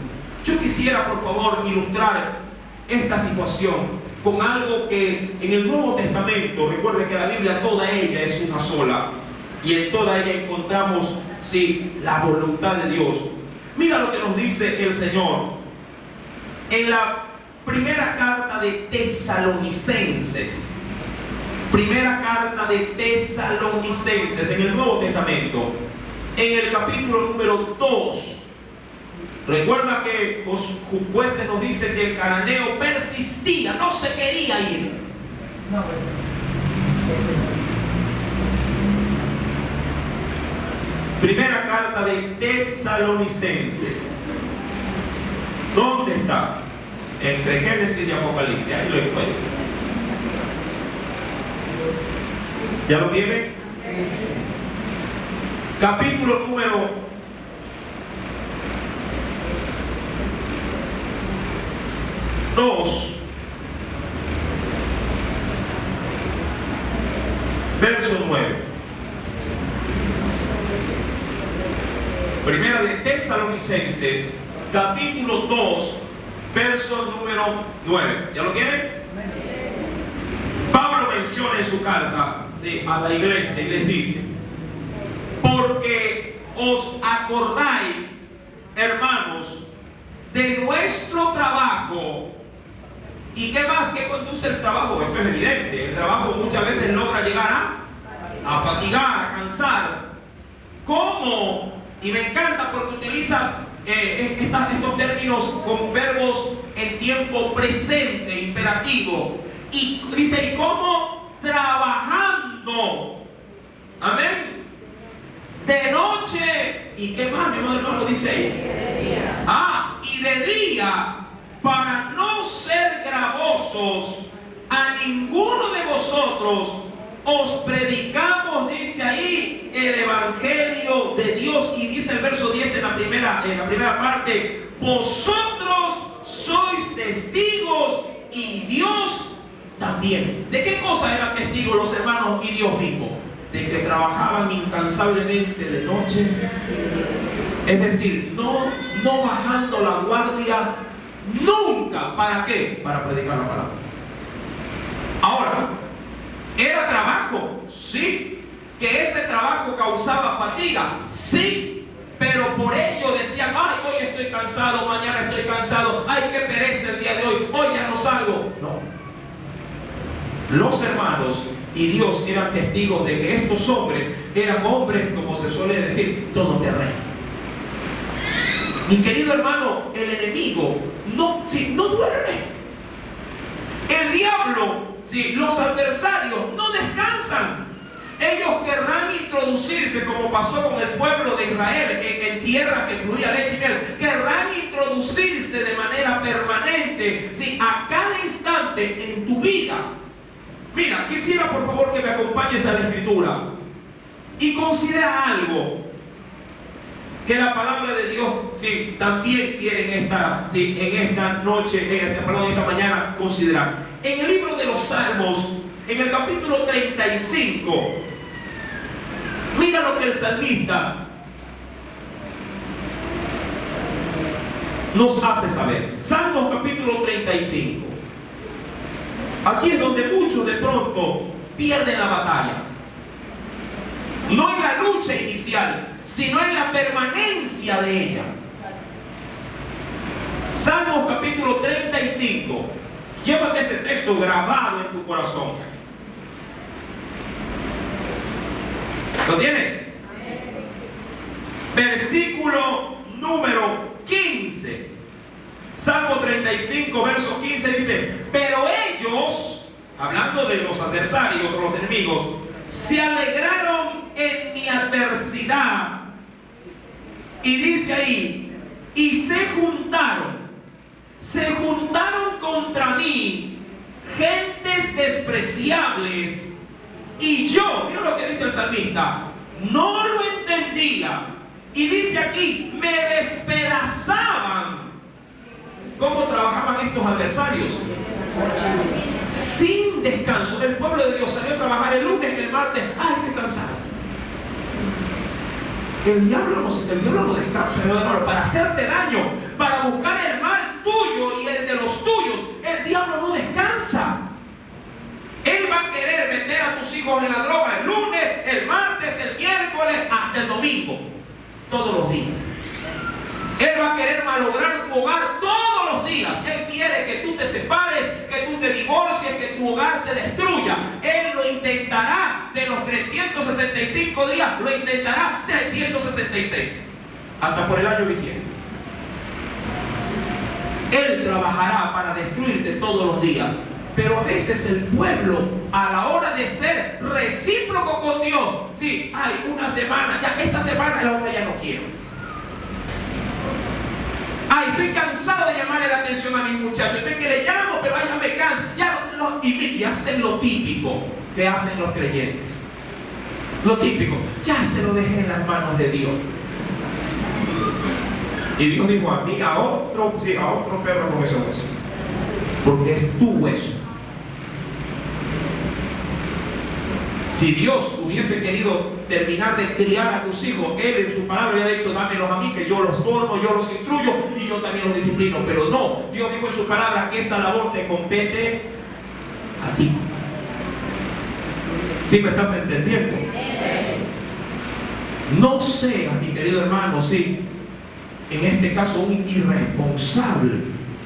Yo quisiera, por favor, ilustrar esta situación con algo que en el Nuevo Testamento, recuerde que la Biblia toda ella es una sola y en toda ella encontramos, sí, la voluntad de Dios. Mira lo que nos dice el Señor en la primera carta de Tesalonicenses. Primera carta de Tesalonicenses en el Nuevo Testamento, en el capítulo número 2. Recuerda que Jueces nos dice que el cananeo persistía, no se quería ir. Primera carta de Tesalonicenses. ¿Dónde está? Entre Génesis y Apocalipsis. Ahí lo encuentro. ¿Ya lo tiene? Capítulo número 2, verso 9. Primera de Tesalonicenses, capítulo 2, verso número 9. ¿Ya lo tienen? Pablo menciona en su carta, sí, a la iglesia y les dice: porque os acordáis, hermanos, de nuestro trabajo. ¿Y qué más que conduce el trabajo? Esto es evidente. El trabajo muchas veces logra llegar a fatigar, a cansar. ¿Cómo? Y me encanta porque utiliza estos términos con verbos en tiempo presente, imperativo. Y dice, ¿y cómo trabajando. Amén. De noche. ¿Y qué más, mi hermano, lo dice ahí? Y de día, para no ser gravosos a ninguno de vosotros, os predicamos, dice ahí, el evangelio de Dios. Y dice el verso 10 en la primera parte: vosotros sois testigos y Dios también. ¿De qué cosa eran testigos los hermanos y Dios mismo? De que trabajaban incansablemente de noche. Es decir, no bajando la guardia nunca. ¿Para qué? Para predicar la palabra. Ahora, ¿era trabajo? Sí. ¿Que ese trabajo causaba fatiga? Sí. Pero por ello decían: ay, hoy estoy cansado, mañana estoy cansado, ay, qué pereza el día de hoy ya no salgo. No. Los hermanos y Dios eran testigos de que estos hombres eran hombres, como se suele decir, todoterreno. Mi querido hermano, el enemigo no duerme. El diablo, los adversarios no descansan. Ellos querrán introducirse, como pasó con el pueblo de Israel en tierra que fluía leche y miel. Querrán introducirse de manera permanente, a cada instante en tu vida. Mira, quisiera por favor que me acompañes a la escritura y considera algo que la palabra de Dios también quiere en esta noche, en esta mañana considerar. En el libro de los Salmos, en el capítulo 35, mira lo que el salmista nos hace saber. Salmos capítulo 35. Aquí es donde muchos de pronto pierden la batalla. No en la lucha inicial, sino en la permanencia de ella. Salmos capítulo 35. Llévate ese texto grabado en tu corazón. ¿Lo tienes? Versículo número 15. Salmo 35, verso 15 dice: pero ellos, hablando de los adversarios o los enemigos, se alegraron en mi adversidad. Y dice ahí: y se juntaron contra mí gentes despreciables. Y yo, mira lo que dice el salmista, no lo entendía. Y dice aquí: me despedazaban. ¿Cómo trabajaban estos adversarios? Sin descanso. El pueblo de Dios salió a trabajar el lunes, el martes. ¡Ay, estoy cansado! El diablo no descansa, hermano, para hacerte daño, para buscar el mal tuyo y el de los tuyos. El diablo no descansa. Él va a querer meter a tus hijos en la droga el lunes, el martes, el miércoles, hasta el domingo. Todos los días. Él va a querer malograr tu hogar todos los días. Él quiere que tú te separes, que tú te divorcies, que tu hogar se destruya. Él lo intentará de los 365 días, lo intentará 366. Hasta por el año bisiesto. Él trabajará para destruirte todos los días. Pero a veces el pueblo, a la hora de ser recíproco con Dios, hay una semana, ya esta semana la otra ya no quiero. Ay, estoy cansado de llamarle la atención a mis muchachos. Estoy que le llamo, pero ya me canso. Y hacen lo típico que hacen los creyentes. Lo típico. Ya se lo dejé en las manos de Dios. Y Dios dijo: a mí, a otro perro con ese hueso. Porque es tu hueso. Si Dios hubiese querido terminar de criar a tus hijos, Él en su palabra había dicho: dámelos a mí, que yo los formo, yo los instruyo y yo también los disciplino. Pero no, Dios dijo en su palabra que esa labor te compete a ti. ¿Sí me estás entendiendo? No seas, mi querido hermano, en este caso un irresponsable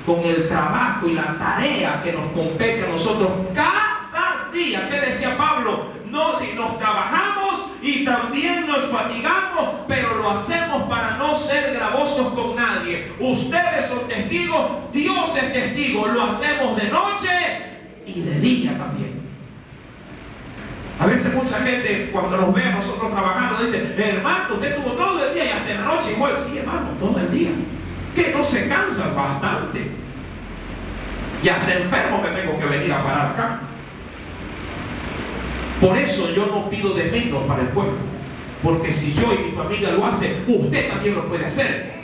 con el trabajo y la tarea que nos compete a nosotros cada día. ¿Qué decía Pablo? No, si nos trabajamos y también nos fatigamos, pero lo hacemos para no ser gravosos con nadie. Ustedes son testigos, Dios es testigo. Lo hacemos de noche y de día también. A veces mucha gente cuando nos ve a nosotros trabajando dice, hermano, usted estuvo todo el día y hasta la noche igual. Sí, hermano, todo el día. Que no se cansa bastante. Y hasta enfermo me tengo que venir a parar acá. Por eso yo no pido de menos para el pueblo. Porque si yo y mi familia lo hacen, usted también lo puede hacer.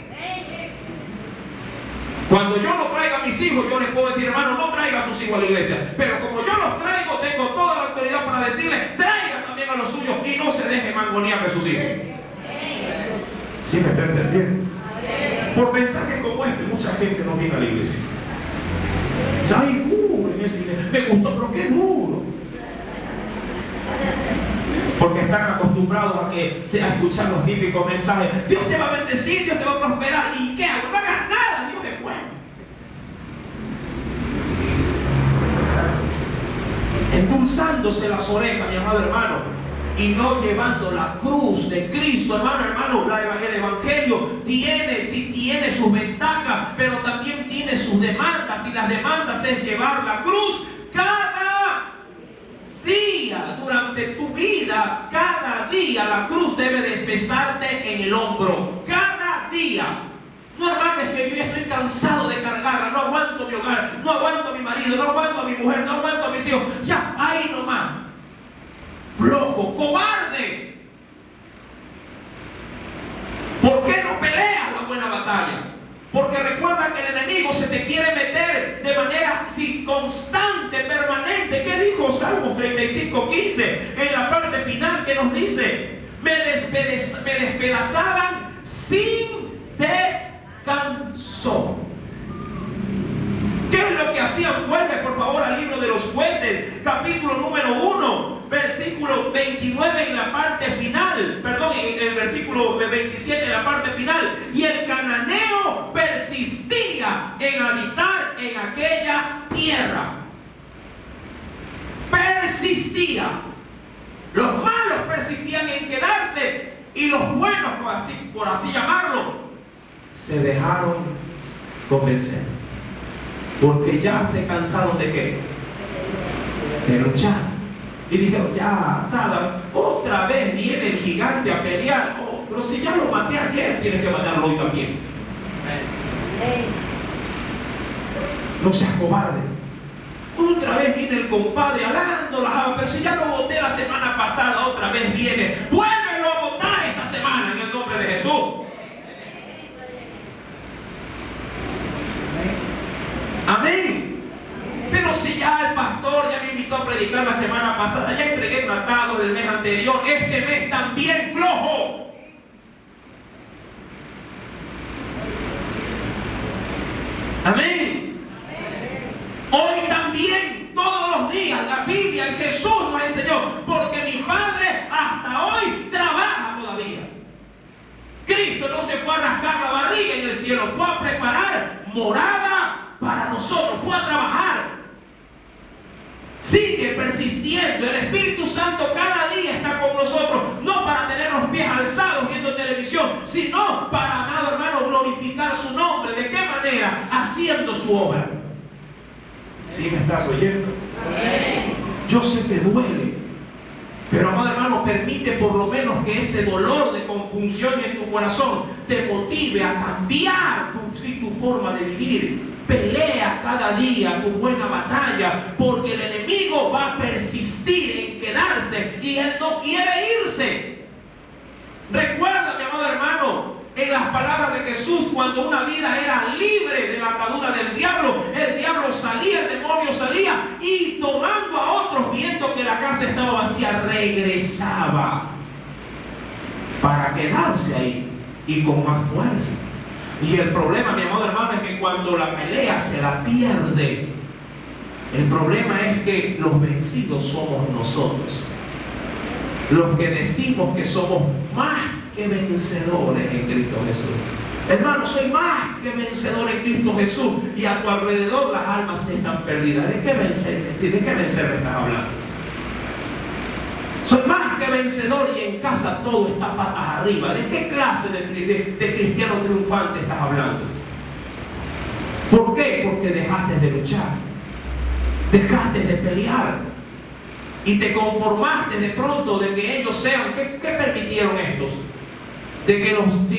Cuando yo no traiga a mis hijos, yo les puedo decir, hermano, no traiga a sus hijos a la iglesia. Pero como yo los traigo, tengo toda la autoridad para decirles, traiga también a los suyos y no se deje mangonear de sus hijos. ¿Sí me está entendiendo? Por mensajes como este, mucha gente no viene a la iglesia. Ya hay duro en esa iglesia. Me gustó, pero qué duro. Porque están acostumbrados a escuchar los típicos mensajes. Dios te va a bendecir, Dios te va a prosperar. ¿Y qué hago? No hagas nada, Dios es bueno. Endulzándose las orejas, mi amado hermano, y no llevando la cruz de Cristo, hermano, el evangelio tiene sus ventajas, pero también tiene sus demandas, y las demandas es llevar la cruz cada día, durante tu vida, cada día la cruz debe de pesarte en el hombro, cada día. No, hermano, es que yo ya estoy cansado de cargarla, no aguanto mi hogar, no aguanto a mi marido, no aguanto a mi mujer, no aguanto a mis hijos, ya, ahí nomás. Flojo, cobarde. ¿Por qué no peleas la buena batalla? Porque recuerda que el enemigo se te quiere meter de manera constante, permanente. ¿Qué dijo Salmos 35:15 en la parte final que nos dice? Me despedazaban sin descanso. ¿Qué es lo que hacían? Vuelve por favor al libro de los Jueces, capítulo número 1, versículo 29 en la parte final, perdón, en el versículo 27 en la parte final. Y el cananeo persistía en habitar en aquella tierra. Persistía. Los malos persistían en quedarse y los buenos, por así llamarlo, se dejaron convencer. Porque ya se cansaron de qué? De luchar. Y dijeron, ya, nada, otra vez viene el gigante a pelear. Oh, pero si ya lo maté ayer, tienes que matarlo hoy también. No seas cobarde. Otra vez viene el compadre hablando las habas, pero si ya lo boté la semana pasada, otra vez viene. Vuélvelo a botar esta semana en el nombre de Jesús. Amén. Pero si ya el pastor ya me invitó a predicar la semana pasada, ya entregué tratado del mes anterior, este mes también flojo. Amén. Hoy también, todos los días, la Biblia, el Jesús nos enseñó, porque mi Padre hasta hoy trabaja todavía. Cristo no se fue a rascar la barriga en el cielo, fue a preparar morada para nosotros, fue a trabajar. Sigue persistiendo. El Espíritu Santo cada día está con nosotros, no para tener los pies alzados viendo televisión, sino para, amado hermano, glorificar su nombre. ¿De qué manera? Haciendo su obra. ¿Sí me estás oyendo? Sí. Yo sé que duele, pero, amado hermano, permite por lo menos que ese dolor de compunción en tu corazón te motive a cambiar tu forma de vivir. Pelea cada día tu buena batalla, porque el enemigo va a persistir en quedarse y él no quiere irse. Recuerda, mi amado hermano, en las palabras de Jesús, cuando una vida era libre de la atadura del diablo, el diablo salía, el demonio salía, y tomando a otros, viendo que la casa estaba vacía, regresaba para quedarse ahí y con más fuerza. Y el problema, mi amado hermano, es que cuando la pelea se la pierde, el problema es que los vencidos somos nosotros, los que decimos que somos más que vencedores en Cristo Jesús. Hermano, soy más que vencedor en Cristo Jesús, y a tu alrededor las almas están perdidas. ¿De qué vencer? ¿De qué vencer me estás hablando? Soy más que vencedor y en casa todo está patas arriba. ¿De qué clase de cristiano triunfante estás hablando? ¿Por qué? Porque dejaste de luchar, dejaste de pelear. y te conformaste de pronto de que ellos sean, ¿qué permitieron estos? De que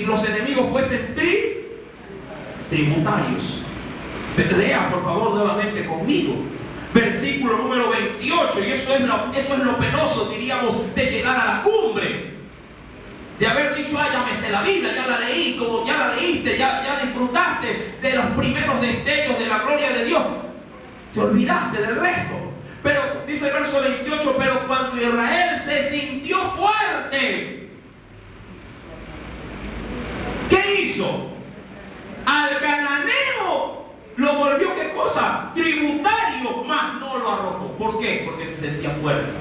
los enemigos fuesen tributarios. Lea por favor nuevamente conmigo. Versículo número 28, y eso es lo penoso, diríamos, de llegar a la cumbre. De haber dicho, ya me sé la Biblia, ya la leí, como ya la leíste, ya disfrutaste de los primeros destellos de la gloria de Dios. Te olvidaste del resto. Pero dice el verso 28, pero cuando Israel se sintió fuerte, ¿qué hizo? Al cananeo lo volvió, ¿qué cosa? Tributario, mas no lo arrojó. ¿Por qué? Porque se sentía fuerte.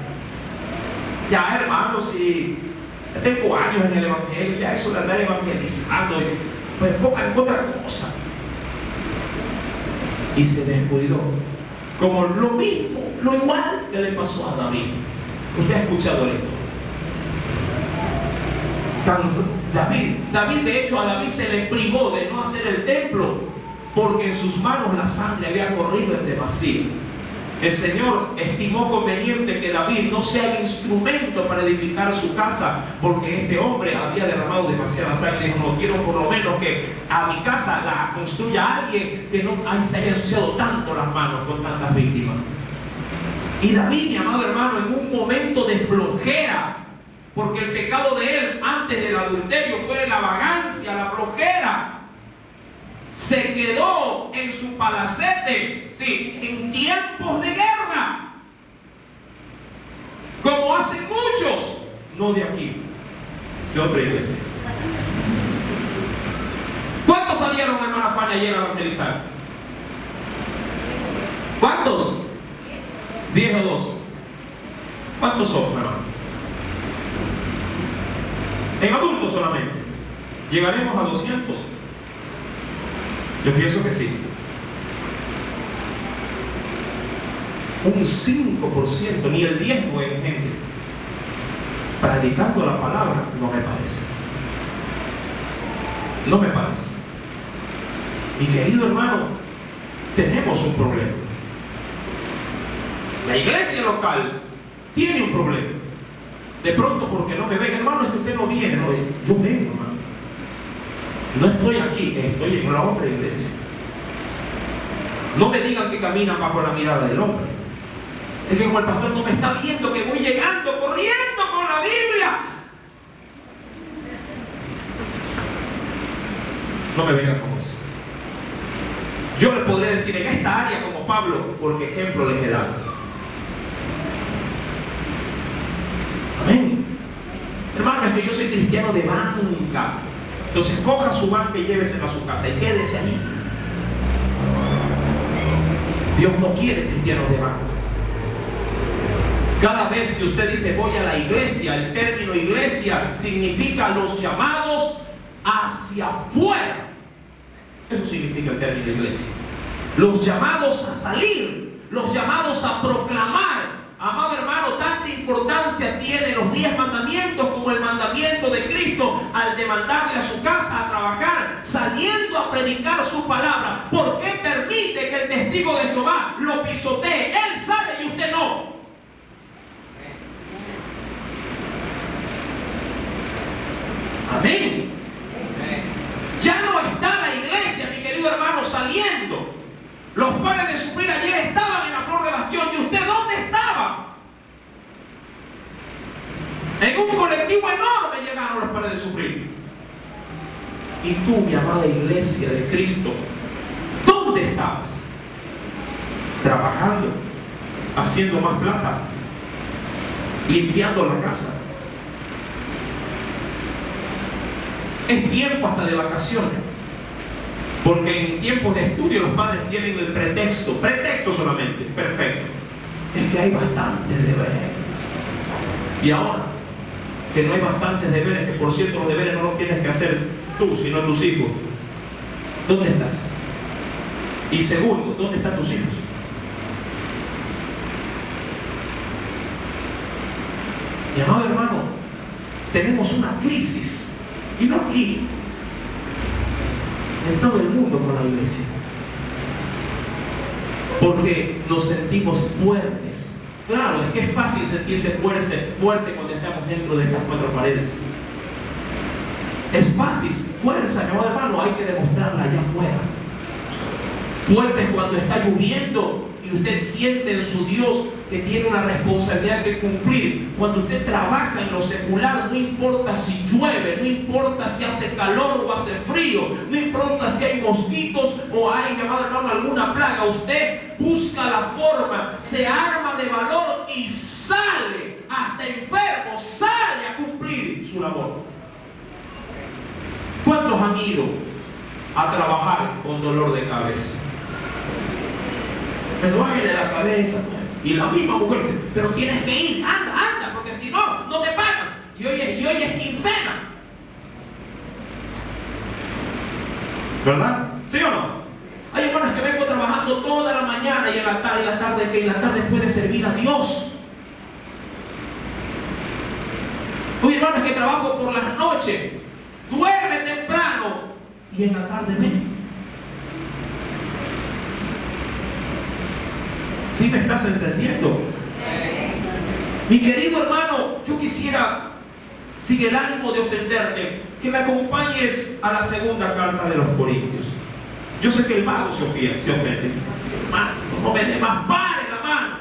Ya, hermanos, si tengo años en el evangelio, ya eso de andar evangelizando, pues pongan otra cosa. Y se descuidó. Como lo mismo, lo igual que le pasó a David. Usted ha escuchado esto. David, de hecho, a David se le privó de no hacer el templo, porque en sus manos la sangre había corrido en demasía. El Señor estimó conveniente que David no sea el instrumento para edificar su casa, porque este hombre había derramado demasiada sangre. Dijo, no quiero por lo menos que a mi casa la construya alguien que no se haya ensuciado tanto las manos con tantas víctimas. Y David, mi amado hermano, en un momento de flojera, porque el pecado de él antes del adulterio fue la vagancia, la flojera, se quedó en su palacete, sí, en tiempos de guerra, como hacen muchos, no de aquí, de otra iglesia. ¿Cuántos salieron, hermana Fanny, ayer a evangelizar? ¿Cuántos? 10 o 2. ¿Cuántos son, hermano? En adultos solamente. ¿Llegaremos a 200? Yo pienso que sí. Un 5%, ni el 10% en gente predicando la palabra, no me parece. No me parece. Mi querido hermano, tenemos un problema. La iglesia local tiene un problema. De pronto, porque no me ven, hermano, es que usted no viene, no, yo vengo, hermano. No estoy aquí, estoy en la otra iglesia. No me digan que caminan bajo la mirada del hombre. Es que como el pastor no me está viendo, que voy llegando corriendo con la Biblia. No me vengan con eso. Yo les podré decir en esta área como Pablo, porque ejemplo les he dado. Amén. Hermano, es que yo soy cristiano de banca. Entonces coja su banca y llévesela a su casa y quédese allí. Dios no quiere cristianos de banca. Cada vez que usted dice voy a la iglesia, el término iglesia significa los llamados hacia afuera. Eso significa el término iglesia. Los llamados a salir, los llamados a proclamar. Amado hermano, tanta importancia tienen los 10 mandamientos como el mandamiento de Cristo al demandarle a su casa a trabajar, saliendo a predicar su palabra. ¿Por qué permite que el testigo de Jehová lo pisotee? Él sabe y usted no. Amén. Ya no está la iglesia, mi querido hermano, saliendo. Los padres de sufrir ayer estaban en la flor de bastión. ¿Y usted dónde estaba? En un colectivo enorme llegaron los padres de sufrir. Y tú, mi amada iglesia de Cristo, ¿dónde estabas? Trabajando, haciendo más plata, limpiando la casa. Es tiempo hasta de vacaciones. Porque en tiempos de estudio los padres tienen el pretexto solamente, perfecto. Es que hay bastantes deberes. Y ahora que no hay bastantes deberes, que por cierto los deberes no los tienes que hacer tú, sino tus hijos. ¿Dónde estás? Y segundo, ¿dónde están tus hijos? Mi amado hermano, tenemos una crisis, y no aquí, en todo el mundo con la iglesia, porque nos sentimos fuertes Claro, es que es fácil sentirse fuerte cuando estamos dentro de estas cuatro paredes. Es fácil, fuerza, mi amado hermano, hay que demostrarla allá afuera. Fuerte es cuando está lloviendo y usted siente en su Dios que tiene una responsabilidad que cumplir. Cuando usted trabaja en lo secular, no importa si llueve, no importa si hace calor o hace frío, no importa si hay mosquitos o hay, mi amado hermano, alguna plaga, usted busca la forma, se arma de valor y sale, hasta enfermo, sale a cumplir su labor. ¿Cuántos han ido a trabajar con dolor de cabeza? Me duele la cabeza. Y la misma mujer dice, pero tienes que ir, anda, porque si no, no te pagan. Y hoy es quincena. ¿Verdad? ¿Sí o no? Hay hermanos que vengo trabajando toda la mañana y en la tarde puede servir a Dios. Hay hermanos que trabajo por las noches, duerme temprano y en la tarde ven. ¿Sí me estás entendiendo? Mi querido hermano, yo quisiera, sin el ánimo de ofenderte, que me acompañes a la segunda carta de los Corintios. Yo sé que el mago se ofende. Hermano, no me dé más, pare la mano,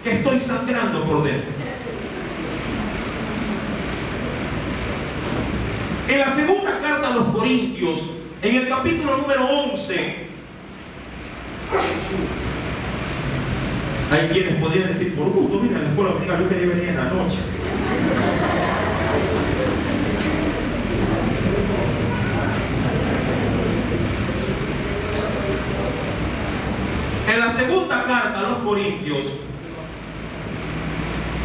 que estoy sangrando por dentro. En la segunda carta a los Corintios, en el capítulo número 11, hay quienes podrían decir, por gusto, mira, en la escuela dominical yo quería venir en la noche. En la segunda carta a los Corintios,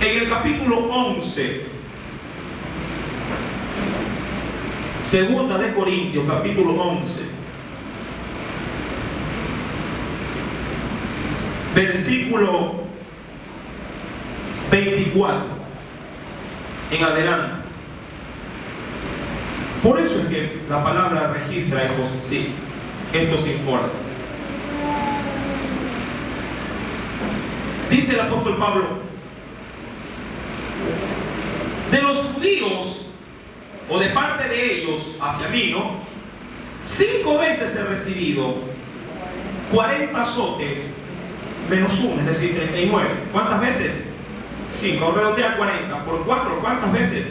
en el capítulo 11, segunda de Corintios, capítulo 11, versículo 24 en adelante. Por eso es que la palabra registra estos informes. Dice el apóstol Pablo: de los judíos, o de parte de ellos hacia mí, 5 veces he recibido 40 azotes menos 1, es decir, 39. ¿Cuántas veces? 5, redondea 40. Por 4, ¿cuántas veces?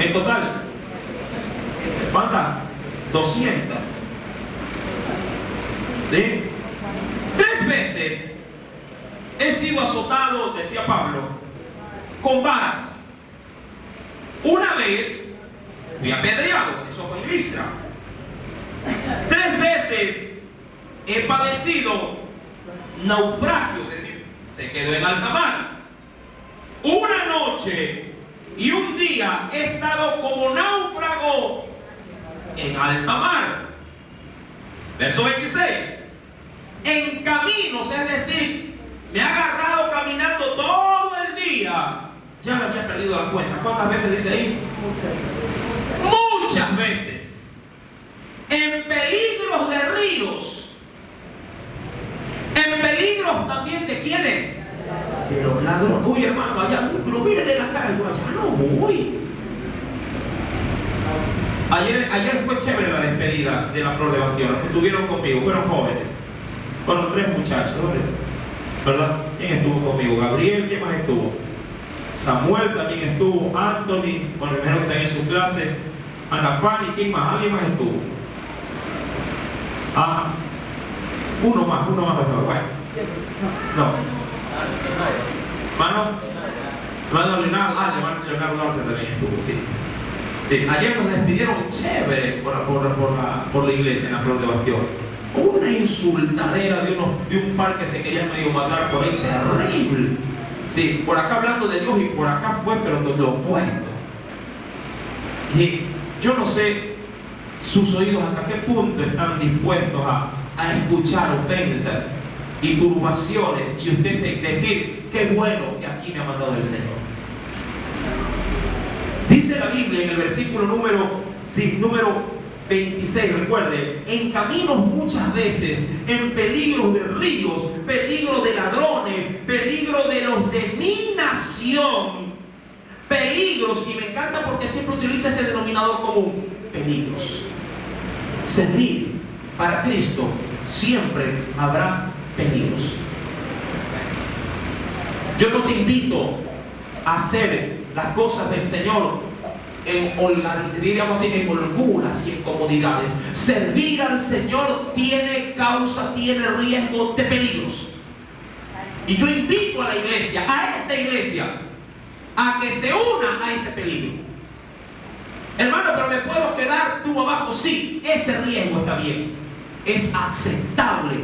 En total, ¿cuántas? 200. ¿Sí? 3 veces he sido azotado, decía Pablo, con varas. Una vez fui apedreado, eso fue en Listra. 3 veces he padecido naufragios, es decir, se quedó en alta mar. Una noche y un día he estado como náufrago en alta mar. Verso 26. En caminos, es decir, me ha agarrado caminando todo el día. Ya me había perdido la cuenta. ¿Cuántas veces dice ahí? Muchas veces. En peligros de ríos. En peligros también de ¿quiénes? De los ladrones. Uy, hermano, allá, pero mírenle la cara. Yo allá no voy. Ayer fue chévere la despedida de la Flor de Bastión. Los que estuvieron conmigo fueron jóvenes. Fueron 3 muchachos, ¿verdad? ¿Quién estuvo conmigo? Gabriel, ¿quién más estuvo? Samuel también estuvo. Anthony, bueno, primero que está en su clase. Ana Fanny, ¿quién más? ¿Alguien más estuvo? Uno más, bueno. No. Hermano Leonardo Arce también estuvo, sí. Sí, ayer nos despidieron chévere por la iglesia en la Flor de Bastión. Una insultadera de un par que se querían medio matar por ahí, terrible. Sí, por acá hablando de Dios y por acá fue, pero lo opuesto. Y yo no sé sus oídos hasta qué punto están dispuestos a escuchar ofensas y turbaciones y usted decir, qué bueno que aquí me ha mandado el Señor. Dice la Biblia en el versículo número 26, recuerde, en caminos muchas veces, en peligros de ríos, peligros de ladrones, condición, peligros, y me encanta porque siempre utiliza este denominador común, peligros. Servir para Cristo siempre habrá peligros. Yo no te invito a hacer las cosas del Señor en holguras y en comodidades. Servir al Señor tiene causa, tiene riesgo de peligros. Y yo invito a la iglesia, a esta iglesia, a que se una a ese peligro. Hermano, pero me puedo quedar tú abajo. Sí, ese riesgo está bien, es aceptable.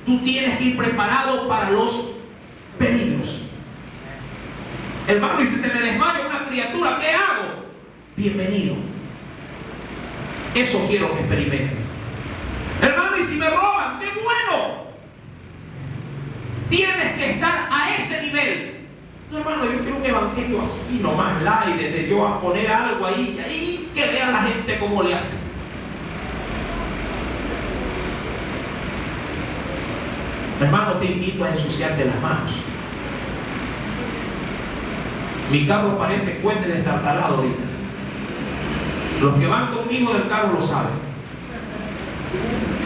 Tú tienes que ir preparado para los peligros. Hermano, y si se me desmaya una criatura, ¿qué hago? Bienvenido. Eso quiero que experimentes. Hermano, y si me roban, ¡qué bueno! Tienes que estar a ese nivel. No, hermano, yo quiero un evangelio así nomás, light, de yo a poner algo ahí, y ahí que vea la gente cómo le hace. Hermano, te invito a ensuciarte las manos. Mi carro parece cohete destartalado ahorita. Los que van conmigo del carro lo saben.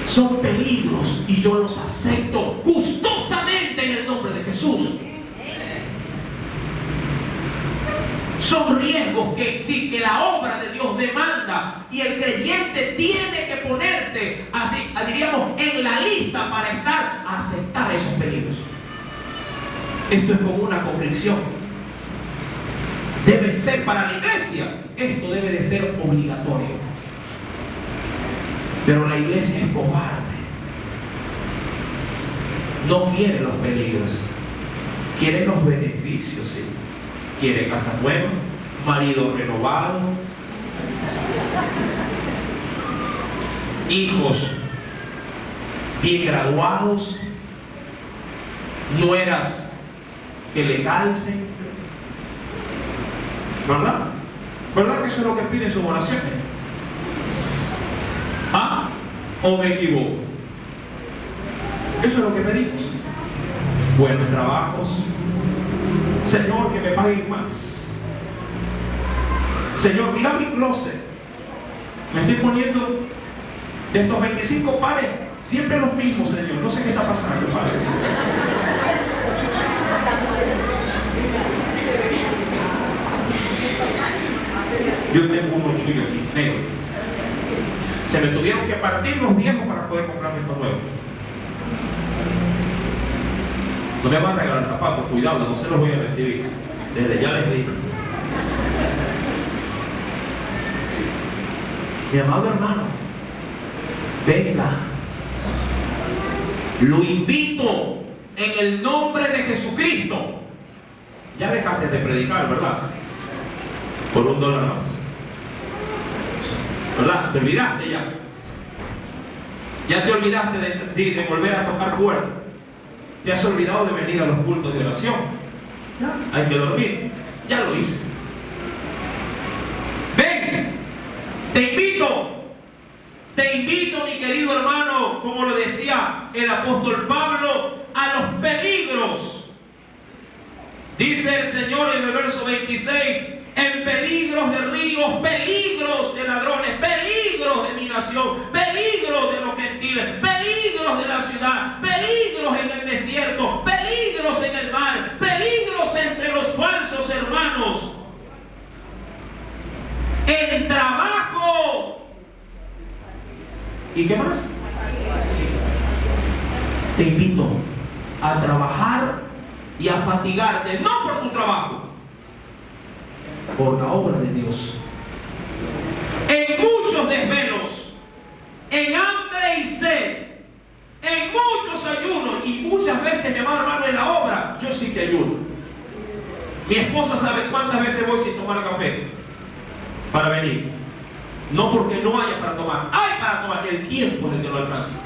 Son peligros y yo los acepto gustosamente en el nombre de Jesús. Son riesgos que sí, que la obra de Dios demanda, y el creyente tiene que ponerse así, diríamos, en la lista para aceptar esos peligros. Esto es como una constricción. Debe ser para la iglesia, esto debe de ser obligatorio. Pero la iglesia es cobarde. No quiere los peligros, quiere los beneficios, sí. Quiere casa nueva, marido renovado, hijos bien graduados, nueras que le calcen. ¿Verdad? ¿Verdad que eso es lo que piden sus oraciones? ¿Ah? ¿O me equivoco? Eso es lo que pedimos. Buenos trabajos. Señor, que me paguen más. Señor, mira mi closet. Me estoy poniendo de estos 25 pares, siempre los mismos, Señor. No sé qué está pasando, Padre. Yo tengo uno chuyo aquí, negro. Se me tuvieron que partir los viejos para poder comprarme estos nuevos. No me van a regalar zapatos, cuidado, no se los voy a recibir. Desde ya les digo. Mi amado hermano, venga. Lo invito en el nombre de Jesucristo. Ya dejaste de predicar, ¿verdad? Por $1 más. ¿Verdad? Te olvidaste ya. Ya te olvidaste de volver a tocar puertas. Te has olvidado de venir a los cultos de oración. ¿Ya? Hay que dormir. Ya lo hice. Ven. Te invito, mi querido hermano, como lo decía el apóstol Pablo, a los peligros. Dice el Señor en el verso 26, en peligros de ríos, peligros de ladrones, peligros de mi nación, peligros de los gentiles, peligros de la ciudad, peligros en el desierto, peligros en el mar, peligros entre los falsos hermanos, en trabajo. ¿Y qué más? Te invito a trabajar y a fatigarte, no por tu trabajo, por la obra de Dios. En muchos desvelos, en hambre y sed, en muchos ayunos, y muchas veces, mi amado hermano, en la obra, yo sí que ayuno. Mi esposa sabe cuántas veces voy sin tomar café para venir. No porque no haya para tomar, hay para tomar, el tiempo es el que no alcanza.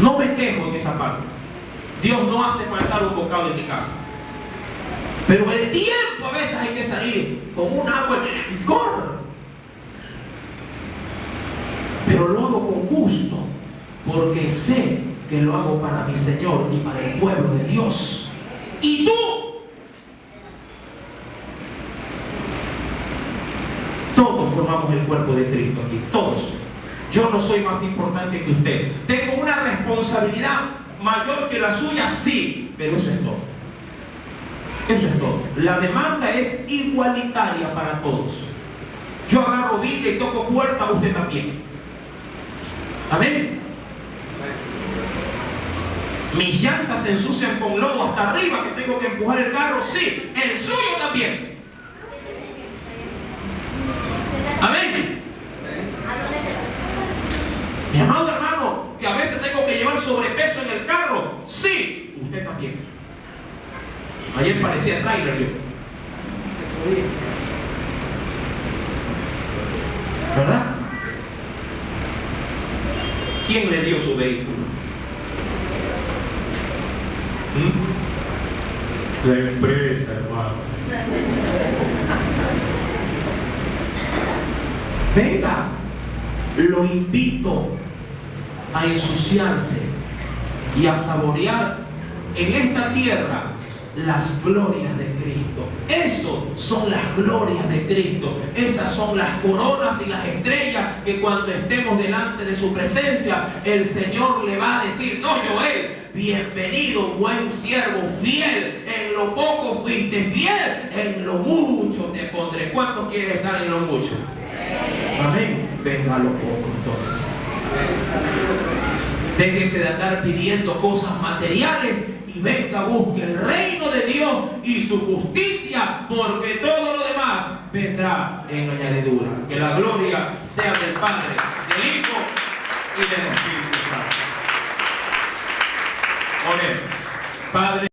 No me quejo en esa parte. Dios no hace faltar un bocado en mi casa. Pero el tiempo a veces hay que salir con un agua y corre. Pero lo hago con gusto, porque sé que lo hago para mi Señor y para el pueblo de Dios. y tú. Todos formamos el cuerpo de Cristo aquí, todos. Yo no soy más importante que usted. Tengo una responsabilidad mayor que la suya, sí, pero eso es todo. Eso es todo. La demanda es igualitaria para todos. Yo agarro Biblia y toco puerta, usted también. Amén. Mis llantas se ensucian con lodo hasta arriba, que tengo que empujar el carro, sí, el suyo también. Amén. Mi amado hermano, que a veces tengo que llevar sobrepeso en el carro, sí, usted también. Ayer parecía tráiler yo. ¿Verdad? ¿Quién le dio su vehículo? La empresa, hermano. Venga, lo invito a ensuciarse y a saborear en esta tierra las glorias de Cristo. Eso son las glorias de Cristo. Esas son las coronas y las estrellas que cuando estemos delante de su presencia, el Señor le va a decir: no, Joel, bienvenido, buen siervo, fiel. En lo poco fuiste fiel, en lo mucho te pondré. ¿Cuántos quieren estar en lo mucho? Amén. Venga a lo poco entonces. Déjese de andar pidiendo cosas materiales y venga, busque el reino de Dios y su justicia, porque todo lo demás vendrá en añadidura. Que la gloria sea del Padre, del Hijo y del Espíritu Santo. Oremos. Padre.